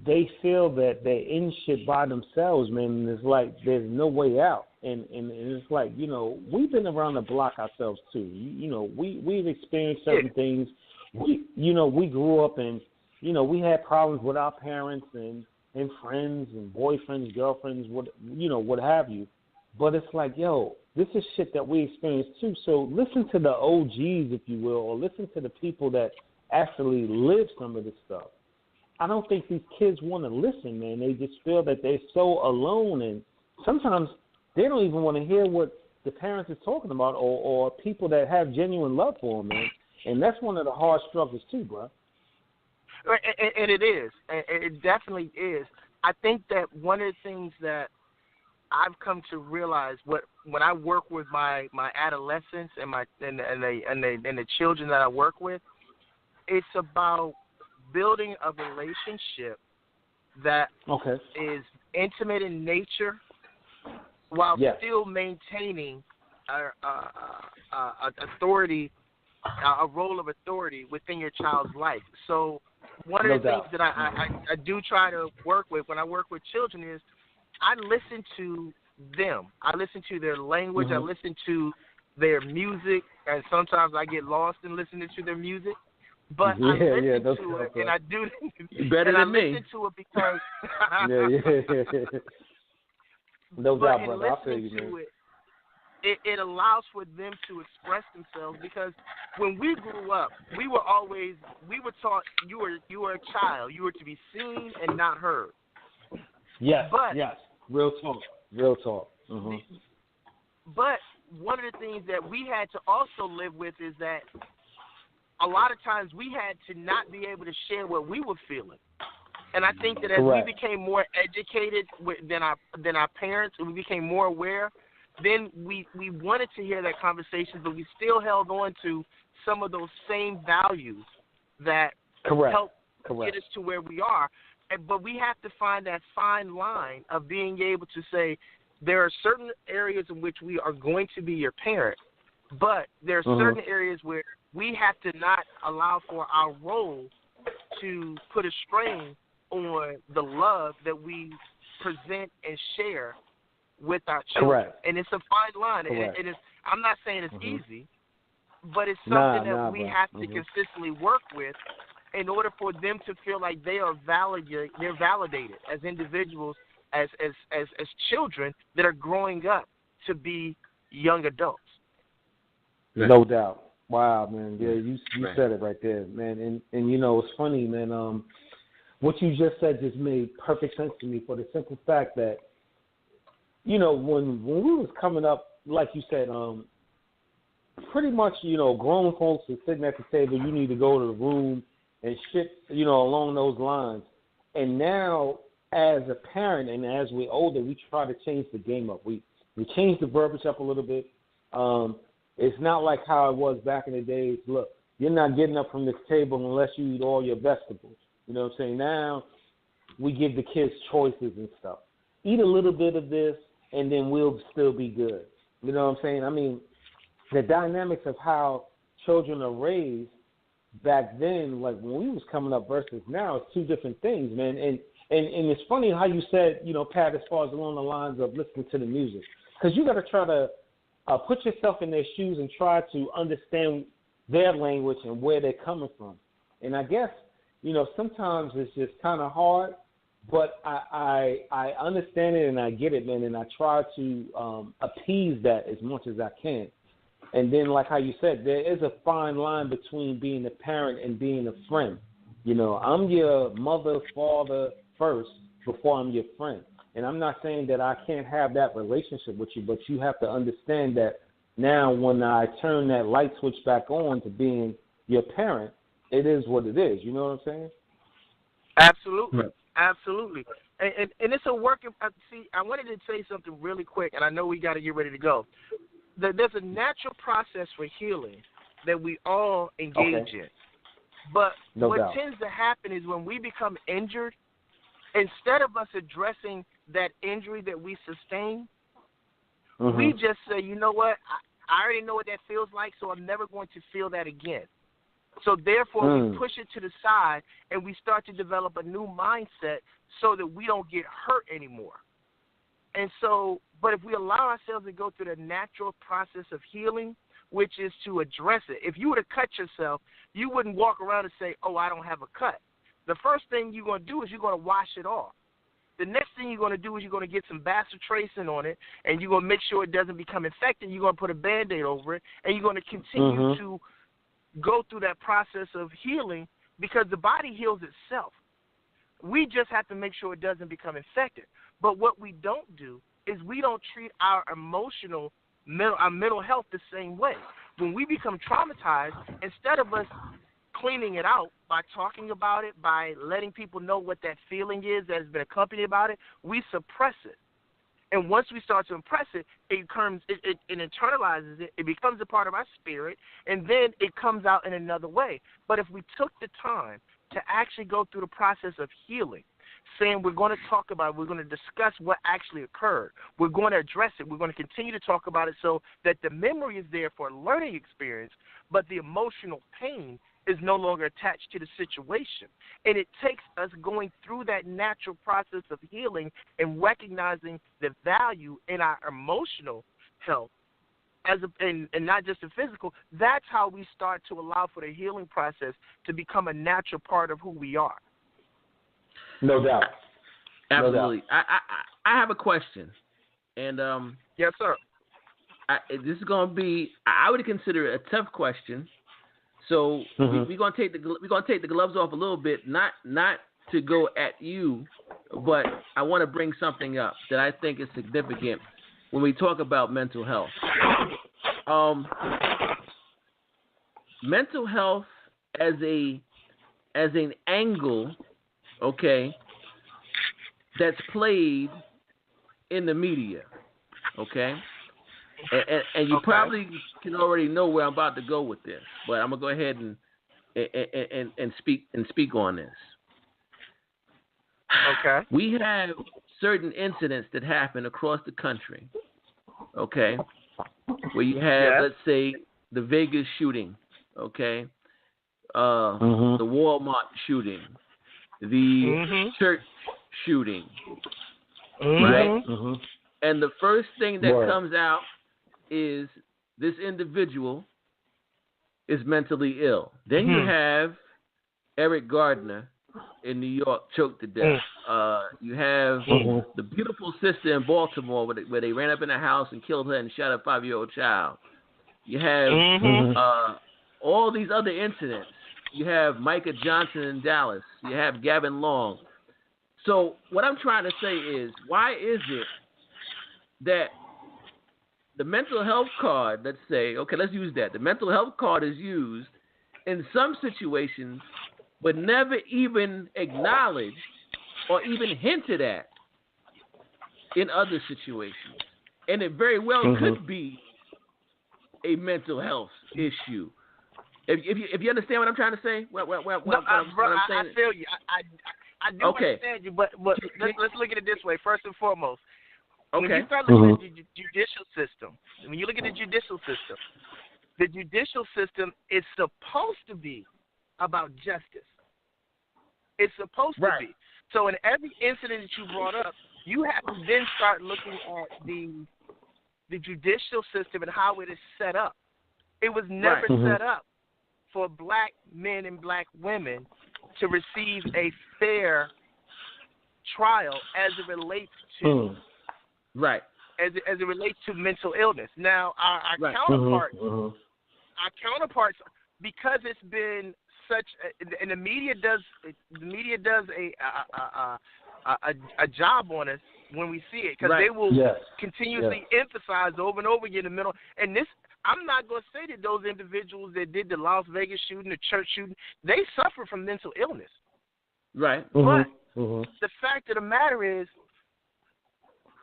they feel that they're in shit by themselves, man, and it's like there's no way out. And it's like, you know, we've been around the block ourselves too. You know, we've experienced certain things. We grew up and, you know, we had problems with our parents and friends and boyfriends, girlfriends, what have you. But it's like, yo, this is shit that we experienced too. So listen to the OGs, if you will, or listen to the people that actually live some of this stuff. I don't think these kids want to listen, man. They just feel that they're so alone, and sometimes they don't even want to hear what the parents is talking about or people that have genuine love for them, man. And that's one of the hard struggles too, bro. And it is. It definitely is. I think that one of the things that I've come to realize when I work with my adolescents and the children that I work with, it's about building a relationship that is intimate in nature while still maintaining authority, a role of authority within your child's life. So one of the things that I do try to work with when I work with children is I listen to them. I listen to their language. I listen to their music, and sometimes I get lost in listening to their music. But I listen to it, and I do. Better than me. I listen to it because. No doubt, brother. I feel you, man. It allows for them to express themselves because when we grew up, we were taught you were a child. You were to be seen and not heard. Yes. Real talk. Mm-hmm. But one of the things that we had to also live with is that a lot of times we had to not be able to share what we were feeling. And I think that as we became more educated than our parents, and we became more aware, then we wanted to hear that conversation, but we still held on to some of those same values that help get us to where we are. But we have to find that fine line of being able to say there are certain areas in which we are going to be your parent, but there are certain areas where we have to not allow for our role to put a strain on the love that we present and share with our children. And it's a fine line. It is. I'm not saying it's easy, but it's something that we have to consistently work with in order for them to feel like they are they're validated as individuals, as children that are growing up to be young adults. No doubt. Wow, man. Yeah, you said it right there, man. And you know, it's funny, man. What you just said just made perfect sense to me for the simple fact that, you know, when we was coming up, like you said, pretty much, you know, grown folks are sitting at the table, you need to go to the room and shit, you know, along those lines. And now, as a parent and as we're older, we try to change the game up. We change the verbiage up a little bit. It's not like how it was back in the days. Look, you're not getting up from this table unless you eat all your vegetables. You know what I'm saying? Now, we give the kids choices and stuff. Eat a little bit of this, and then we'll still be good. You know what I'm saying? I mean, the dynamics of how children are raised back then, like when we was coming up versus now, it's two different things, man. And it's funny how you said, you know, Pat, as far as along the lines of listening to the music, because you got to try to put yourself in their shoes and try to understand their language and where they're coming from. And I guess, you know, sometimes it's just kind of hard But I understand it and I get it, man, and I try to appease that as much as I can. And then, like how you said, there is a fine line between being a parent and being a friend. You know, I'm your mother, father first before I'm your friend. And I'm not saying that I can't have that relationship with you, but you have to understand that now when I turn that light switch back on to being your parent, it is what it is. You know what I'm saying? Absolutely. Right. Absolutely. And it's a work of, see, I wanted to say something really quick, and I know we got to get ready to go. There's a natural process for healing that we all engage in. But what tends to happen is when we become injured, instead of us addressing that injury that we sustain, we just say, you know what, I already know what that feels like, so I'm never going to feel that again. So therefore, we push it to the side, and we start to develop a new mindset so that we don't get hurt anymore. And so, but if we allow ourselves to go through the natural process of healing, which is to address it. If you were to cut yourself, you wouldn't walk around and say, oh, I don't have a cut. The first thing you're going to do is you're going to wash it off. The next thing you're going to do is you're going to get some bacitracin on it, and you're going to make sure it doesn't become infected. You're going to put a Band-Aid over it, and you're going to continue to go through that process of healing because the body heals itself. We just have to make sure it doesn't become infected. But what we don't do is we don't treat our mental health the same way. When we become traumatized, instead of us cleaning it out by talking about it, by letting people know what that feeling is that has been accompanied about it, we suppress it. And once we start to impress it, it internalizes it. It becomes a part of our spirit, and then it comes out in another way. But if we took the time to actually go through the process of healing, saying we're going to talk about it, we're going to discuss what actually occurred, we're going to address it, we're going to continue to talk about it so that the memory is there for a learning experience, but the emotional pain is no longer attached to the situation. And it takes us going through that natural process of healing and recognizing the value in our emotional health and not just the physical. That's how we start to allow for the healing process to become a natural part of who we are. No doubt. Absolutely. No doubt. I have a question. And yes, sir. This is going to be, I would consider it a tough question. So we're gonna take the gloves off a little bit, not to go at you, but I want to bring something up that I think is significant when we talk about mental health. Mental health as an angle, okay, that's played in the media, okay. And you probably can already know where I'm about to go with this, but I'm gonna go ahead and speak on this. Okay. We have certain incidents that happen across the country, okay, where you have, let's say, the Vegas shooting, okay, the Walmart shooting, the church shooting, right? And the first thing that comes out is this individual is mentally ill. Then you have Eric Gardner in New York choked to death. You have the beautiful sister in Baltimore where they ran up in her house and killed her and shot a 5-year-old child. You have all these other incidents. You have Micah Johnson in Dallas. You have Gavin Long. So what I'm trying to say is, why is it that the mental health card, let's say, okay, let's use that. The mental health card is used in some situations, but never even acknowledged or even hinted at in other situations. And it very well could be a mental health issue. If you understand what I'm trying to say, what I'm saying. I feel you. I do understand you, but let's look at it this way. First and foremost, when you start looking at the judicial system, when you look at the judicial system is supposed to be about justice. It's supposed to be. So in every incident that you brought up, you have to then start looking at the judicial system and how it is set up. It was never set up for black men and black women to receive a fair trial as it relates to right. As it relates to mental illness. Now, our right. counterparts, because it's been such, and the media does a job on us when we see it, because they will continuously emphasize over and over again the mental. And this, I'm not going to say that those individuals that did the Las Vegas shooting, the church shooting, they suffer from mental illness. Right. But the fact of the matter is,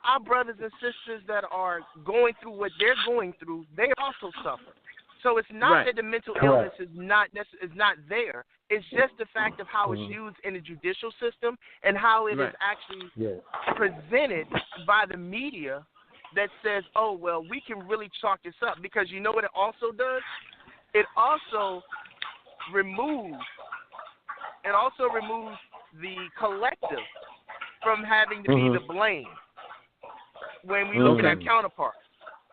our brothers and sisters that are going through what they're going through, they also suffer. So it's not that the mental illness is not there. It's just the fact of how it's used in the judicial system and how it is actually presented by the media that says, oh, well, we can really chalk this up. Because you know what it also does? It also removes the collective from having to be the blame when we look at our counterparts.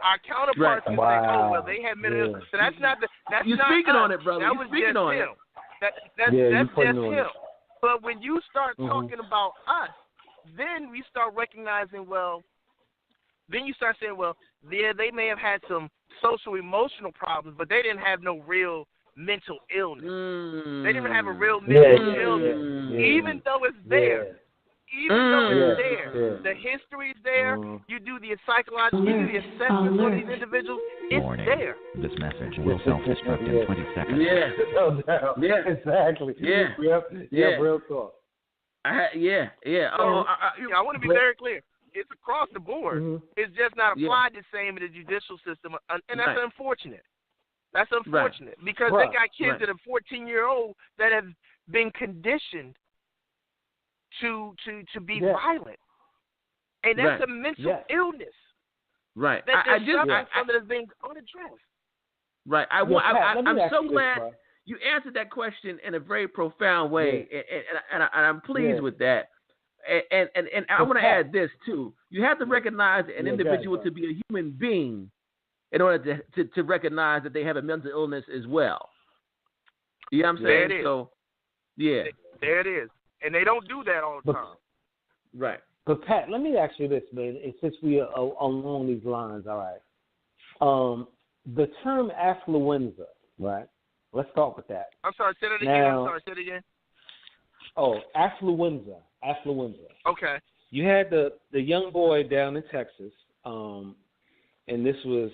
Our counterparts can say, oh, well, they have mental illness. So that's not You're not speaking us. on it, brother. That You're was speaking just on him. it. That's just him. But when you start Mm-hmm. talking about us, then we start recognizing, then you start saying, they may have had some social emotional problems, but they didn't have no real mental illness. They didn't have a real mental illness, even though it's there. Even though it's there, the history is there. You do the psychological, you do the assessments on these individuals. It's there. This message will self-destruct in 20 seconds. Exactly. Real talk. I want to be very clear. It's across the board. It's just not applied the same in the judicial system, and that's unfortunate. That's unfortunate because they got kids that are 14-year-old that have been conditioned to be violent, and that's a mental illness. Right. That something that's being unaddressed. Right. I'm so glad you answered that question in a very profound way, and I'm pleased with that. And I want to add this too. You have to recognize an individual to be a human being in order to recognize that they have a mental illness as well. You know what I'm saying? There it is. So, there it is. And they don't do that all the time. Right. But, Pat, let me ask you this, man, and since we are along these lines, all right. The term affluenza, right? Let's start with that. I'm sorry, say that again. Say it again. Oh, affluenza. Okay. You had the young boy down in Texas, and this was,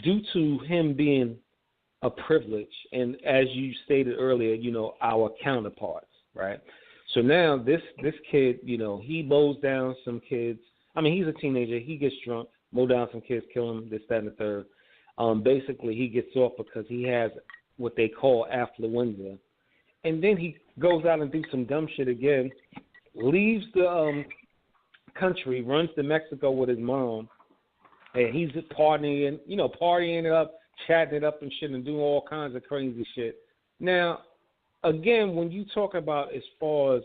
due to him being a privilege, and as you stated earlier, our counterparts. Right. So now this kid, he mows down some kids. I mean, he's a teenager. He gets drunk, mow down some kids, kill them, this, that, and the third. Basically, he gets off because he has what they call affluenza. And then he goes out and do some dumb shit again, leaves the country, runs to Mexico with his mom, and he's partying it up, chatting it up and shit and doing all kinds of crazy shit. Now, again, when you talk about as far as,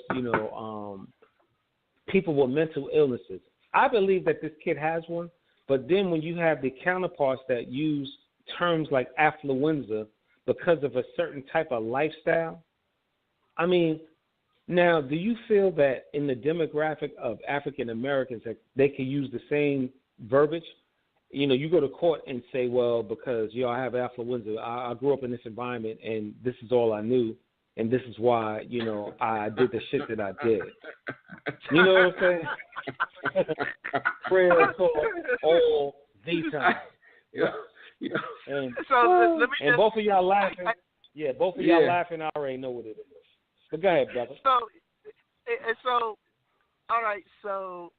people with mental illnesses, I believe that this kid has one, but then when you have the counterparts that use terms like affluenza because of a certain type of lifestyle, I mean, now, do you feel that in the demographic of African Americans that they can use the same verbiage? You go to court and say, well, because, I have affluenza, I grew up in this environment and this is all I knew. And this is why, I did the shit that I did. You know what I'm saying? Prayer talk all the time. And, and both of y'all laughing. Both of y'all laughing. I already know what it is. But go ahead, brother. So, all right. So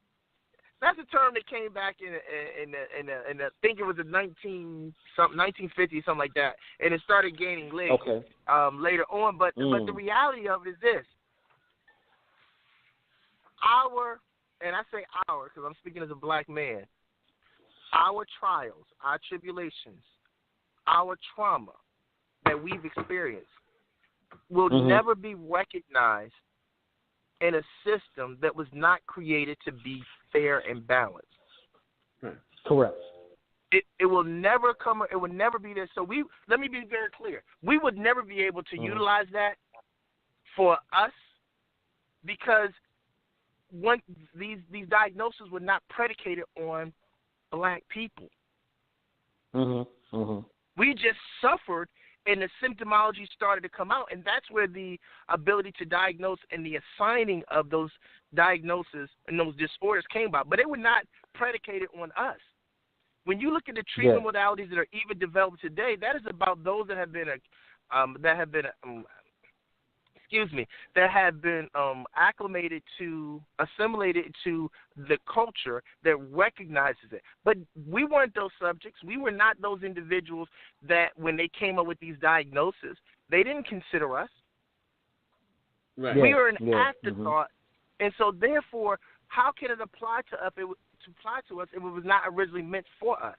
that's a term that came back in I think it was in 1950, something like that, and it started gaining legs later on. But the reality of it is this: and I say our because I'm speaking as a black man, our trials, our tribulations, our trauma that we've experienced will never be recognized in a system that was not created to be fair and balanced. Correct. It will never come. It will never be there. So let me be very clear. We would never be able to utilize that for us because these diagnoses were not predicated on black people. We just suffered, and the symptomology started to come out, and that's where the ability to diagnose and the assigning of those diagnoses and those disorders came about. But they were not predicated on us. When you look at the treatment modalities that are even developed today, that is about those that have been acclimated to, assimilated to the culture that recognizes it. But we weren't those subjects. We were not those individuals that when they came up with these diagnoses, they didn't consider us. Right. We are an afterthought. And so, therefore, how can it apply to us? If it was not originally meant for us.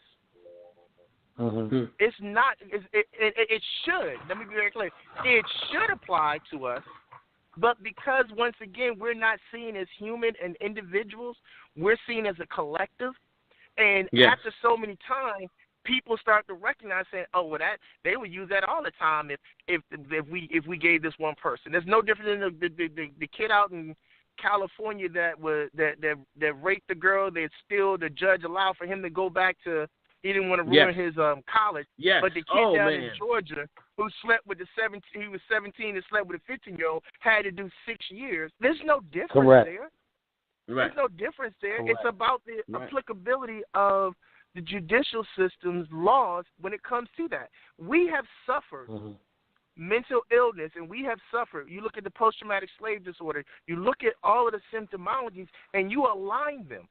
It's not. It should. Let me be very clear. It should apply to us, but because once again we're not seen as human and individuals, we're seen as a collective. And after so many times, people start to recognize, saying, "Oh, well, that they would use that all the time if we gave this one person." There's no different than the kid out in California that raped the girl. The judge allowed for him to go back to. He didn't want to ruin his college. Yes. But the kid down in Georgia who slept with he was 17 and slept with a 15-year-old had to do 6 years. There's no difference there. Right. There's no difference there. Correct. It's about the applicability of the judicial system's laws when it comes to that. We have suffered mental illness, and we have suffered. You look at the post-traumatic slave disorder. You look at all of the symptomologies, and you align them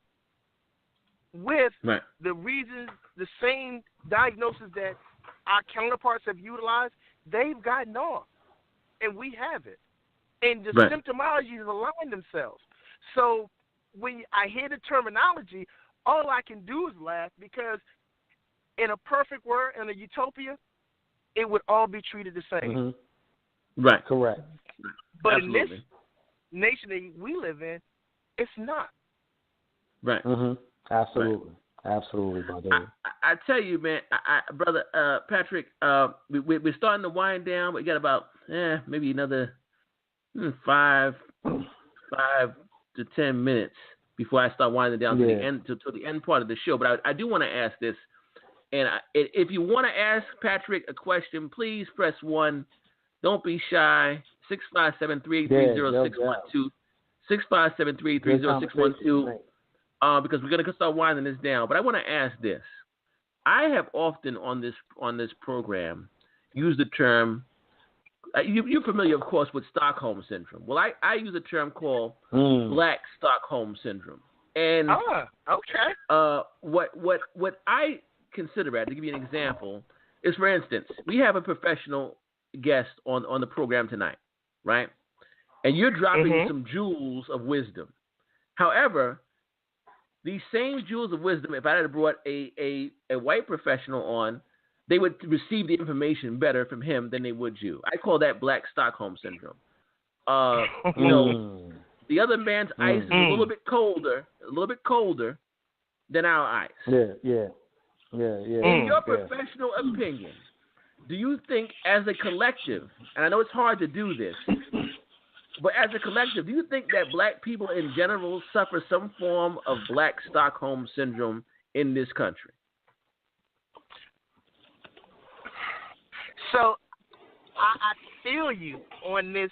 with the reasons, the same diagnosis that our counterparts have utilized, they've gotten off, and we haven't. And the symptomologies align themselves. So when I hear the terminology, all I can do is laugh, because in a perfect world, in a utopia, it would all be treated the same. Right. Correct. But Absolutely. In this nation that we live in, it's not. Right. Absolutely. Absolutely, brother. I tell you, man, brother Patrick, we're starting to wind down. We got about maybe another 5 to 10 minutes before I start winding down to the end to the end part of the show. But I do want to ask this, and if you want to ask Patrick a question, please press 1. Don't be shy. 657-380-612. 657-380-612. Because we're gonna start winding this down. But I want to ask this. I have often on this program used the term. You're familiar, of course, with Stockholm syndrome. Well, I use a term called Black Stockholm syndrome. And what I consider that, to give you an example, is, for instance, we have a professional guest on the program tonight, right? And you're dropping some jewels of wisdom. However, these same jewels of wisdom, if I had brought a white professional on, they would receive the information better from him than they would you. I call that Black Stockholm syndrome. You know, the other man's ice is a little bit colder than our ice. Yeah. In your professional opinion, do you think as a collective, and I know it's hard to do this, but as a collective, do you think that black people in general suffer some form of Black Stockholm syndrome in this country? So I feel you on this,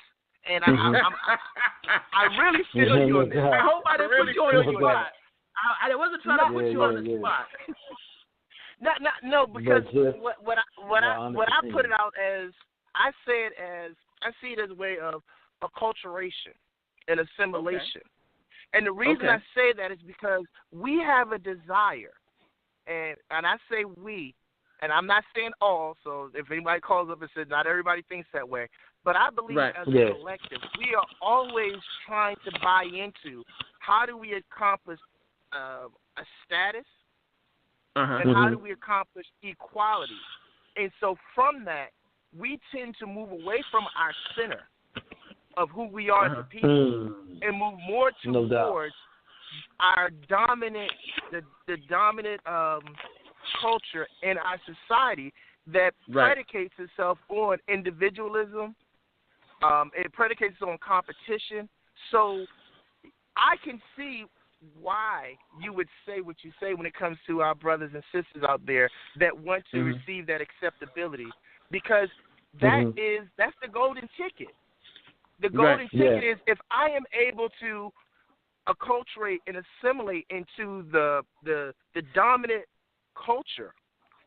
and I really feel you on this. I hope I didn't put you on the spot. I wasn't trying to put you on the spot. No, because what I put it out as, I see it as a way of acculturation and assimilation. And the reason I say that is because we have a desire, and I say we, and I'm not saying all, so if anybody calls up and says not everybody thinks that way, but I believe as a collective, we are always trying to buy into how do we accomplish a status, and how do we accomplish equality. And so from that, we tend to move away from our center of who we are as a people and move more towards our dominant, the dominant culture in our society that predicates itself on individualism. It predicates on competition. So I can see why you would say what you say when it comes to our brothers and sisters out there that want to receive that acceptability, because that's the golden ticket. The golden ticket is if I am able to acculturate and assimilate into the dominant culture,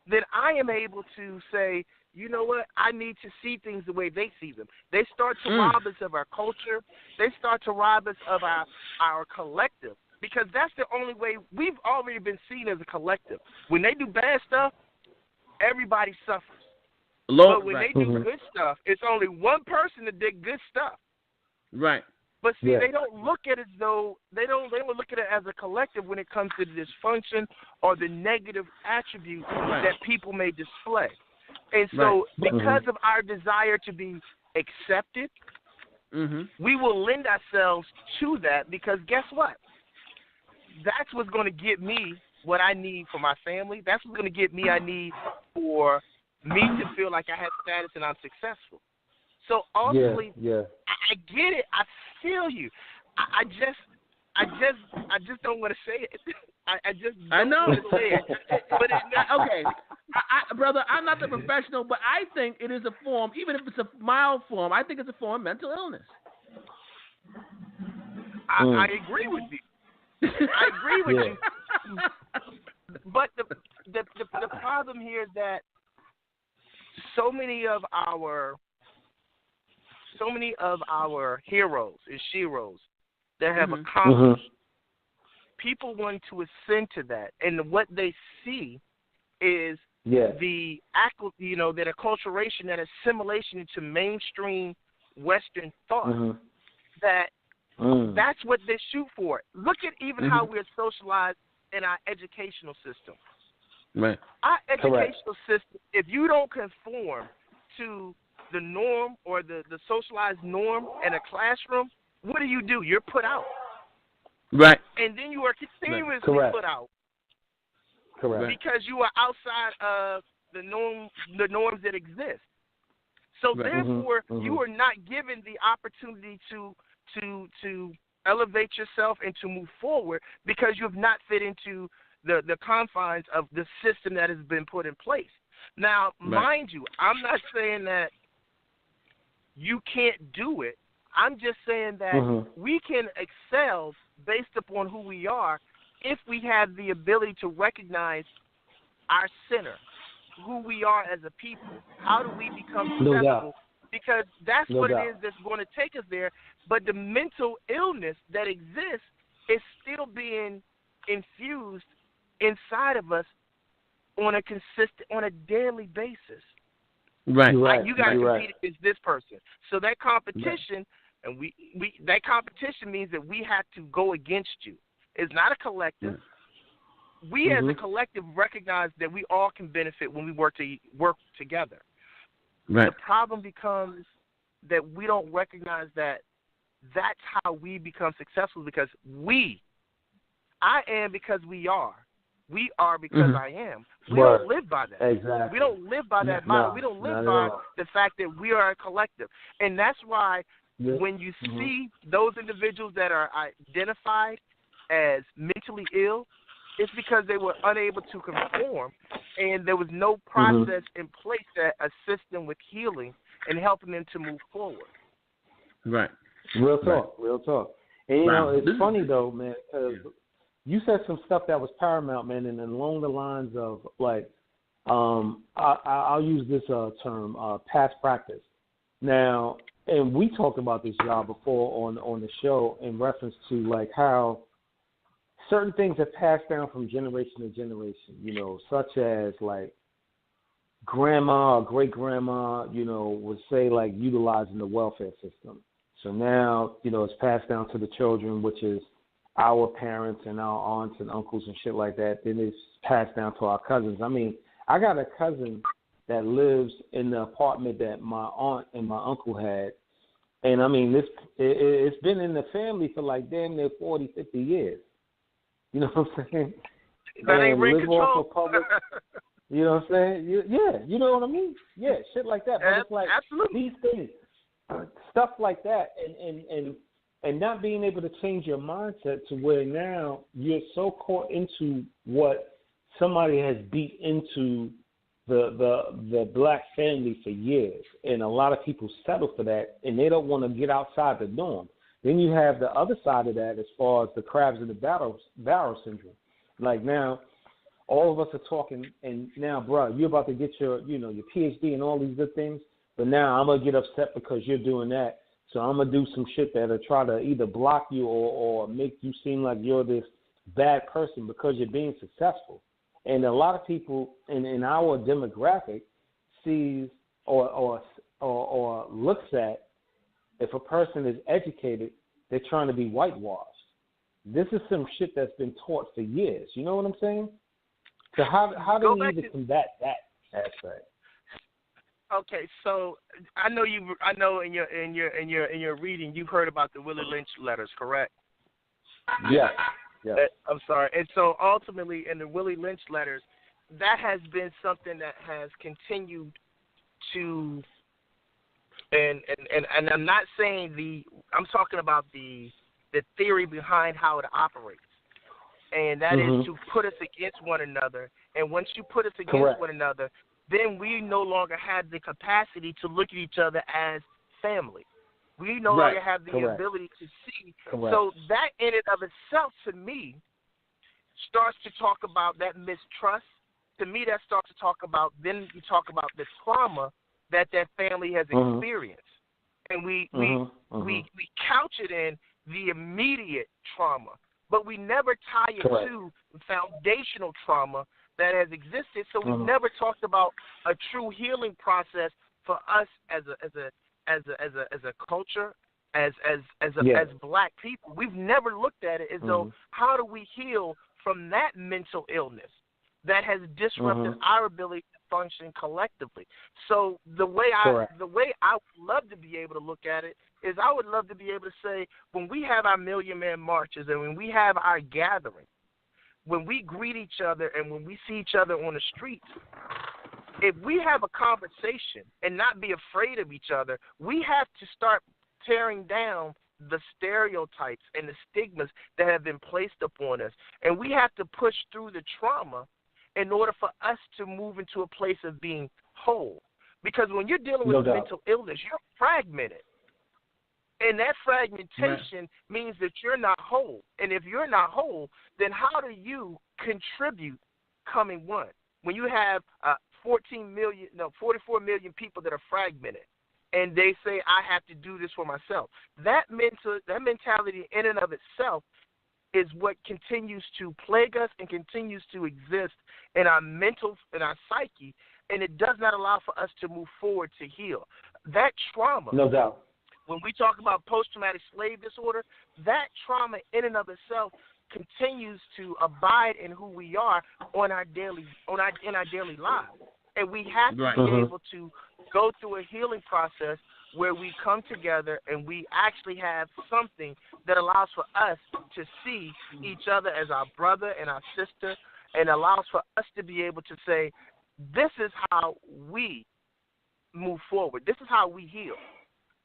then I am able to say, you know what, I need to see things the way they see them. They start to rob us of our culture. They start to rob us of our collective, because that's the only way. We've already been seen as a collective. When they do bad stuff, everybody suffers. But when they do good stuff, it's only one person that did good stuff. Right. But see, they don't look at it as though they don't look at it as a collective when it comes to the dysfunction or the negative attributes that people may display. And so, because of our desire to be accepted, we will lend ourselves to that, because guess what? That's what's going to get me what I need for my family. That's what's going to get me I need for me to feel like I have status and I'm successful. So ultimately, I get it. I feel you. I just don't want to say it. I just don't want to say it. But it's not, okay, brother, I'm not the professional, but I think it is a form, even if it's a mild form. I think it's a form of mental illness. I agree with you. I agree with you. But the problem here is that so many of our heroes and sheroes that have accomplished, people want to ascend to that, and what they see is the that acculturation, that assimilation into mainstream Western thought. That's what they shoot for. Look at even how we're socialized in our educational system. Right. Our educational system, if you don't conform to the norm or the socialized norm in a classroom, what do? You're put out. Right. And then you are continuously put out. Correct. Because you are outside of the norms that exist. So therefore, you are not given the opportunity to elevate yourself and to move forward, because you have not fit into the confines of the system that has been put in place. Now, mind you, I'm not saying that you can't do it. I'm just saying that we can excel based upon who we are if we have the ability to recognize our center, who we are as a people. How do we become successful? Because that's what it is that's going to take us there. But the mental illness that exists is still being infused inside of us on a daily basis. Right. You got to compete against this person. So that competition, and that competition means that we have to go against you. It's not a collective. We as a collective recognize that we all can benefit when we work together. Right. The problem becomes that we don't recognize that that's how we become successful, because I am because we are. We are because I am. We don't live by that. Exactly. We don't live by that model. We don't live by the fact that we are a collective. And that's why when you see those individuals that are identified as mentally ill, it's because they were unable to conform, and there was no process in place that assists them with healing and helping them to move forward. Right. Real talk. And, you know, it's funny, though, man, because you said some stuff that was paramount, man, and along the lines of, like, I'll use this term, past practice. Now, and we talked about this, y'all, before on the show in reference to, like, how certain things are passed down from generation to generation, you know, such as, like, grandma or great-grandma, you know, would say, like, utilizing the welfare system. So now, you know, it's passed down to the children, which is our parents and our aunts and uncles and shit like that. Then it's passed down to our cousins. I mean, I got a cousin that lives in the apartment that my aunt and my uncle had. And, I mean, it's been in the family for, like, damn near 40, 50 years. You know what I'm saying? That ain't rent control. Public, you know what I'm saying? Yeah, you know what I mean? Yeah, shit like that. But it's like these things, stuff like that, and and not being able to change your mindset to where now you're so caught into what somebody has beat into the black family for years, and a lot of people settle for that, and they don't want to get outside the norm. Then you have the other side of that as far as the crabs in the barrel syndrome. Like now, all of us are talking, and now, bro, you're about to get your PhD and all these good things, but now I'm going to get upset because you're doing that. So I'm going to do some shit that'll try to either block you or make you seem like you're this bad person because you're being successful. And a lot of people in our demographic sees or looks at, if a person is educated, they're trying to be whitewashed. This is some shit that's been taught for years. You know what I'm saying? So how do we even combat that aspect? Okay, so I know in your reading you've heard about the Willie Lynch letters, correct? Yeah. I'm sorry. And so ultimately in the Willie Lynch letters, that has been something that has continued to, and I'm not saying I'm talking about the theory behind how it operates. And that is to put us against one another. And once you put us against one another, then we no longer have the capacity to look at each other as family. We no longer have the ability to see. So that in and of itself, to me, starts to talk about that mistrust. To me, that starts to talk about, then you talk about the trauma that family has experienced. And we couch it in the immediate trauma, but we never tie it to foundational trauma that has existed. So we've never talked about a true healing process for us as a culture, as black people. We've never looked at it as though, how do we heal from that mental illness that has disrupted our ability to function collectively? So the way I would love to be able to look at it is, I would love to be able to say, when we have our Million Man marches and when we have our gatherings, when we greet each other and when we see each other on the streets, if we have a conversation and not be afraid of each other, we have to start tearing down the stereotypes and the stigmas that have been placed upon us. And we have to push through the trauma in order for us to move into a place of being whole. Because when you're dealing with mental illness, you're fragmented. And that fragmentation means that you're not whole. And if you're not whole, then how do you contribute coming one? When you have 44 million people that are fragmented, and they say, I have to do this for myself. That mentality in and of itself is what continues to plague us and continues to exist in our psyche, and it does not allow for us to move forward to heal. That trauma, no doubt. When we talk about post-traumatic slave disorder, that trauma in and of itself continues to abide in who we are in our daily lives. And we have to be able to go through a healing process where we come together and we actually have something that allows for us to see each other as our brother and our sister, and allows for us to be able to say, this is how we move forward. This is how we heal.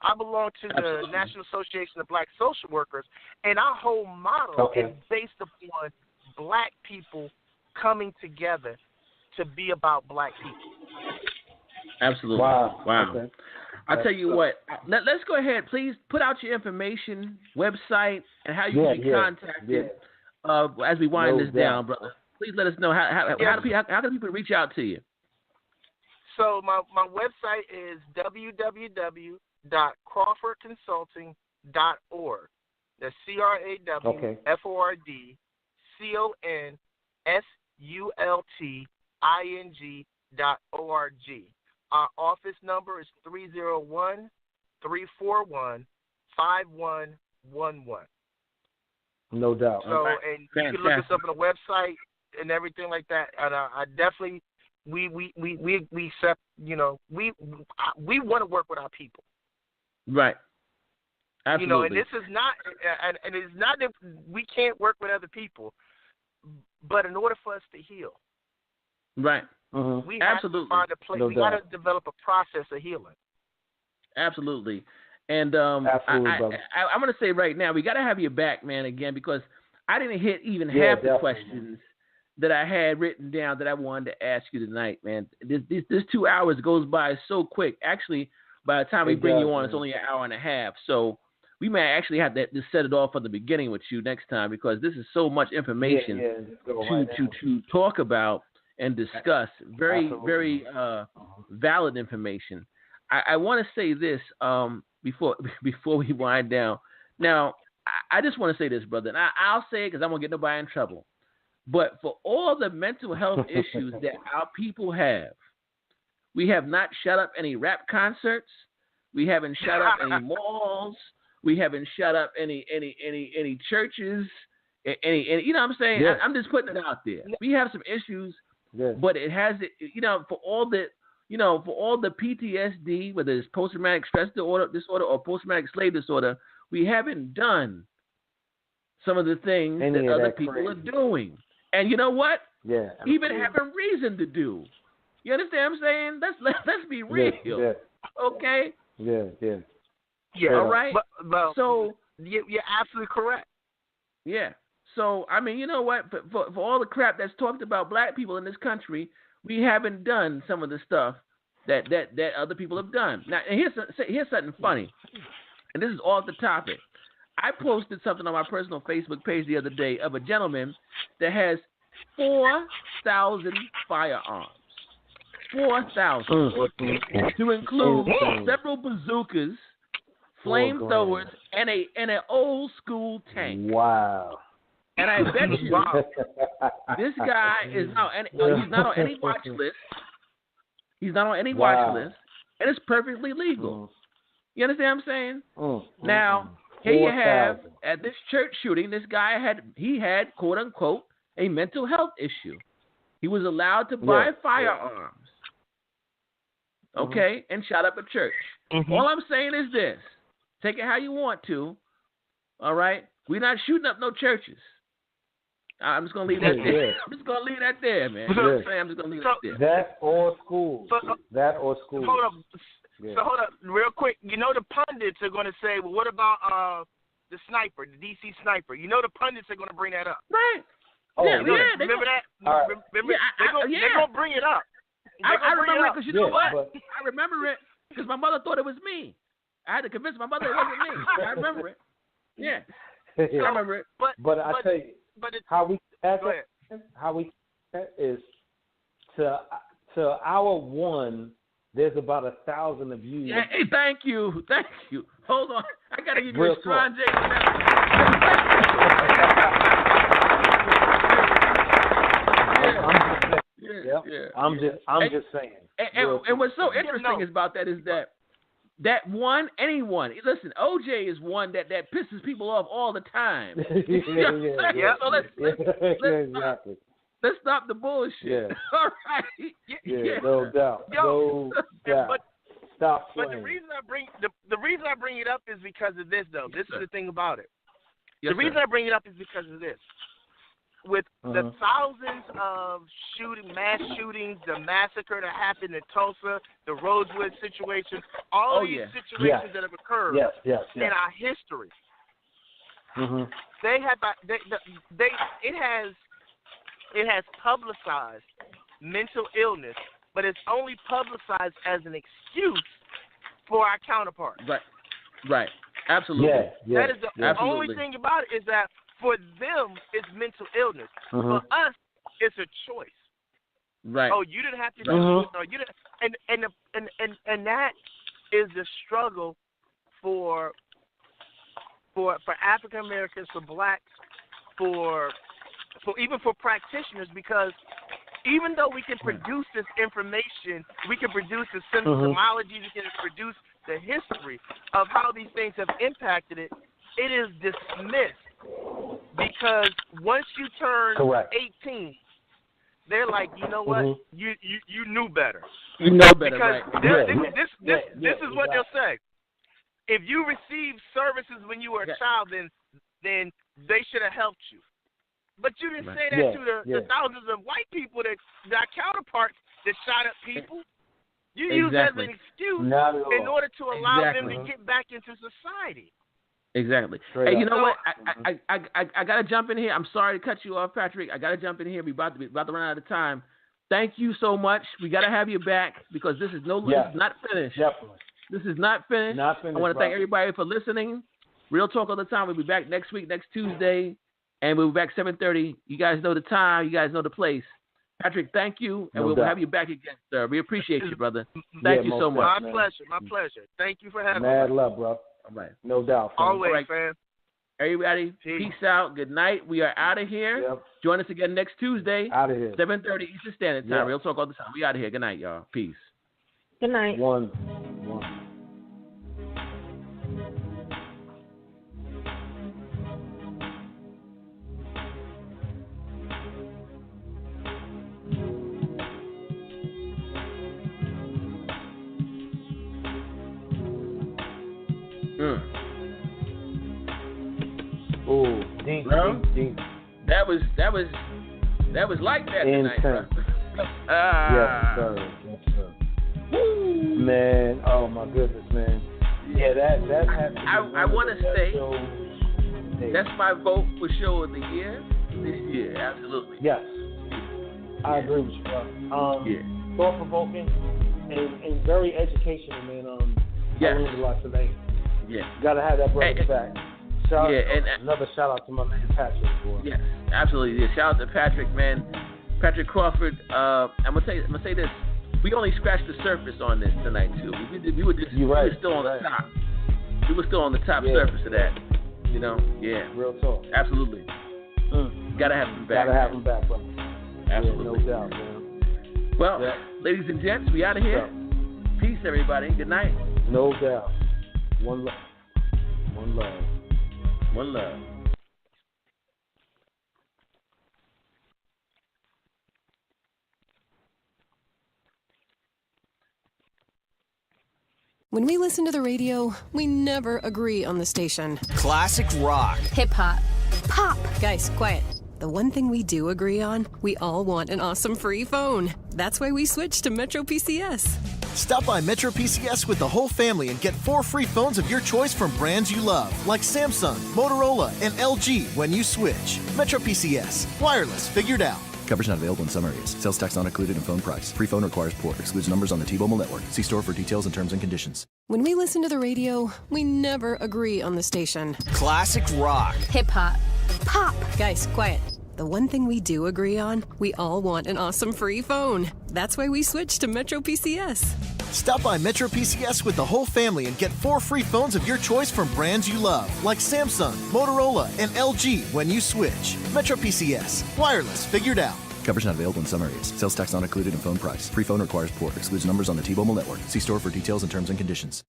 I belong to the National Association of Black Social Workers, and our whole model is based upon black people coming together to be about black people. Absolutely. Wow. Okay. I'll tell you what, let's go ahead. Please put out your information, website, and how you can be contacted as we wind this down, brother. Please let us know how can people reach out to you? So my website is www.crawfordconsulting.org. That's CrawfordConsulting.org. Our office number is 301-341-5111. No doubt. So, and you can look us up on the website and everything like that. And I definitely, we accept, we want to work with our people. Right. Absolutely. And this is not, and it's not that we can't work with other people, but in order for us to heal, right. We have to find a place. We got to develop a process of healing. Absolutely. And Absolutely, I'm going to say right now, we got to have you back, man, again, because I didn't hit even half definitely. the questions that I had written down that I wanted to ask you tonight, man. This 2 hours goes by so quick. Actually, by the time we bring you on, it's only an hour and a half. So we may actually have to set it off from the beginning with you next time, because this is so much information to talk about and discuss. Very, very valid information. I want to say this before we wind down. Now, I just want to say this, brother, and I'll say it because I won't get nobody in trouble. But for all the mental health issues that our people have, we have not shut up any rap concerts. We haven't shut up any malls. We haven't shut up any churches. Any you know what I'm saying? Yeah. I'm just putting it out there. We have some issues, but it has, for all the PTSD, whether it's post-traumatic stress disorder or post-traumatic slave disorder, we haven't done some of the things that other people are doing. And you know what? Yeah. Even having reason to do. You understand what I'm saying? Let's be real. Yeah. Okay? Yeah. All right? But so you're absolutely correct. Yeah. So, I mean, you know what? For all the crap that's talked about black people in this country, we haven't done some of the stuff that other people have done. Now, and here's something funny. And this is off the topic. I posted something on my personal Facebook page the other day of a gentleman that has 4,000 firearms. 4,000. To include several bazookas, flamethrowers, and an old school tank. Wow. And I bet you this guy is he's not on any watch list. He's not on any watch list, and it's perfectly legal. You understand what I'm saying? Now, here you have, at this church shooting, this guy had, quote unquote, a mental health issue. He was allowed to buy firearms, okay, and shot up a church. All I'm saying is this: take it how you want to. All right, we're not shooting up no churches. I'm just gonna leave that there. I'm just gonna leave that there, man. You know what I'm saying? I'm just gonna leave that there. That or school. Hold up. So hold up, real quick. You know the pundits are going to say, well, what about the sniper, the DC sniper? You know the pundits are going to bring that up. Right. Remember that? Right. Remember, they're going to bring it up. I remember it because you know what? I remember it because my mother thought it was me. I had to convince my mother it wasn't me. I remember it. Yeah. I remember it. But I tell you, how we is to our one. There's about 1,000 of you. Hey, thank you. Hold on, I gotta give you a strong J. I'm just saying. And what's so interesting about that is that anyone. Listen, OJ is one that pisses people off all the time. So exactly. Let's stop the bullshit. Yeah. All right. Yeah, no doubt. Stop playing. But the reason I bring it up is because of this, though. This is the thing about it. The reason I bring it up is because of this. With the thousands of mass shootings, the massacre that happened in Tulsa, the Rosewood situation, all these situations that have occurred in our history, it has publicized mental illness, but it's only publicized as an excuse for our counterparts. Right. Absolutely. That is the only thing about it, is that for them it's mental illness. For us, it's a choice. Right. Oh, you didn't have to do this, or you didn't, and that is the struggle for African Americans, for blacks, for even for practitioners, because even though we can produce this information, we can produce the symptomology, we can produce the history of how these things have impacted it, it is dismissed because once you turn 18, they're like, you know what, you knew better. You know better, because right? This is what they'll say. If you received services when you were a child, then they should have helped you. But you didn't say that to the thousands of white people our counterparts that shot up people. You use that as an excuse in order to allow them to get back into society. Exactly. Hey, you know what? I gotta jump in here. I'm sorry to cut you off, Patrick. I gotta jump in here. We're about to run out of time. Thank you so much. We gotta have you back because this is not finished. Definitely. This is not finished. Not finished. I want to thank everybody for listening. Real Talk all the time. We'll be back next week, next Tuesday, and we'll be back 7:30. You guys know the time. You guys know the place. Patrick, thank you, and we'll have you back again, sir. We appreciate you, brother. Thank you so much. My pleasure. Thank you for having me. Mad love, bro. All right. No doubt. Always, fam. Everybody, peace out. Good night. We are out of here. Yep. Join us again next Tuesday. Out of here. 7:30 Eastern Standard Time. Real Talk all the time. We out of here. Good night, y'all. Peace. Good night. One. Oh, deep. That was like that tonight, bro. Yes, sir. Woo. Man, oh my goodness, man. Yeah, that has to be I want to say that's my vote for show of the year this year. Absolutely. Yes, I agree with you, bro. Thought provoking and very educational, man. I learned a lot today. Yeah, gotta have that brother back. Another shout out to my man Patrick. Boy. Yes, absolutely. Yeah, shout out to Patrick, man. Patrick Crawford. I'm gonna say this. We only scratched the surface on this tonight too. We were still on the top. We were still on the top surface of that. You know. Yeah. Real talk. Absolutely. Gotta have him back. Gotta have him back, bro. Absolutely. Yeah, no doubt, man. Well, ladies and gents, we out of here. Peace, everybody. Good night. No doubt. One love. One love. One love. When we listen to the radio, we never agree on the station. Classic rock. Hip-hop. Pop. Guys, quiet. The one thing we do agree on, we all want an awesome free phone. That's why we switched to Metro PCS. Stop by Metro PCS with the whole family and get 4 free phones of your choice from brands you love, like Samsung, Motorola, and LG when you switch. Metro PCS. Wireless figured out. Coverage not available in some areas. Sales tax not included in phone price. Free phone requires port. Excludes numbers on the T-Mobile network. See store for details and terms and conditions. When we listen to the radio, we never agree on the station. Classic rock. Hip-hop. Pop. Guys, quiet. The one thing we do agree on, we all want an awesome free phone. That's why we switched to Metro PCS. Stop by Metro PCS with the whole family and get 4 free phones of your choice from brands you love, like Samsung, Motorola, and LG when you switch. Metro PCS. Wireless figured out. Coverage not available in some areas. Sales tax not included in phone price. Free phone requires port. Excludes numbers on the T-Mobile network. See store for details and terms and conditions.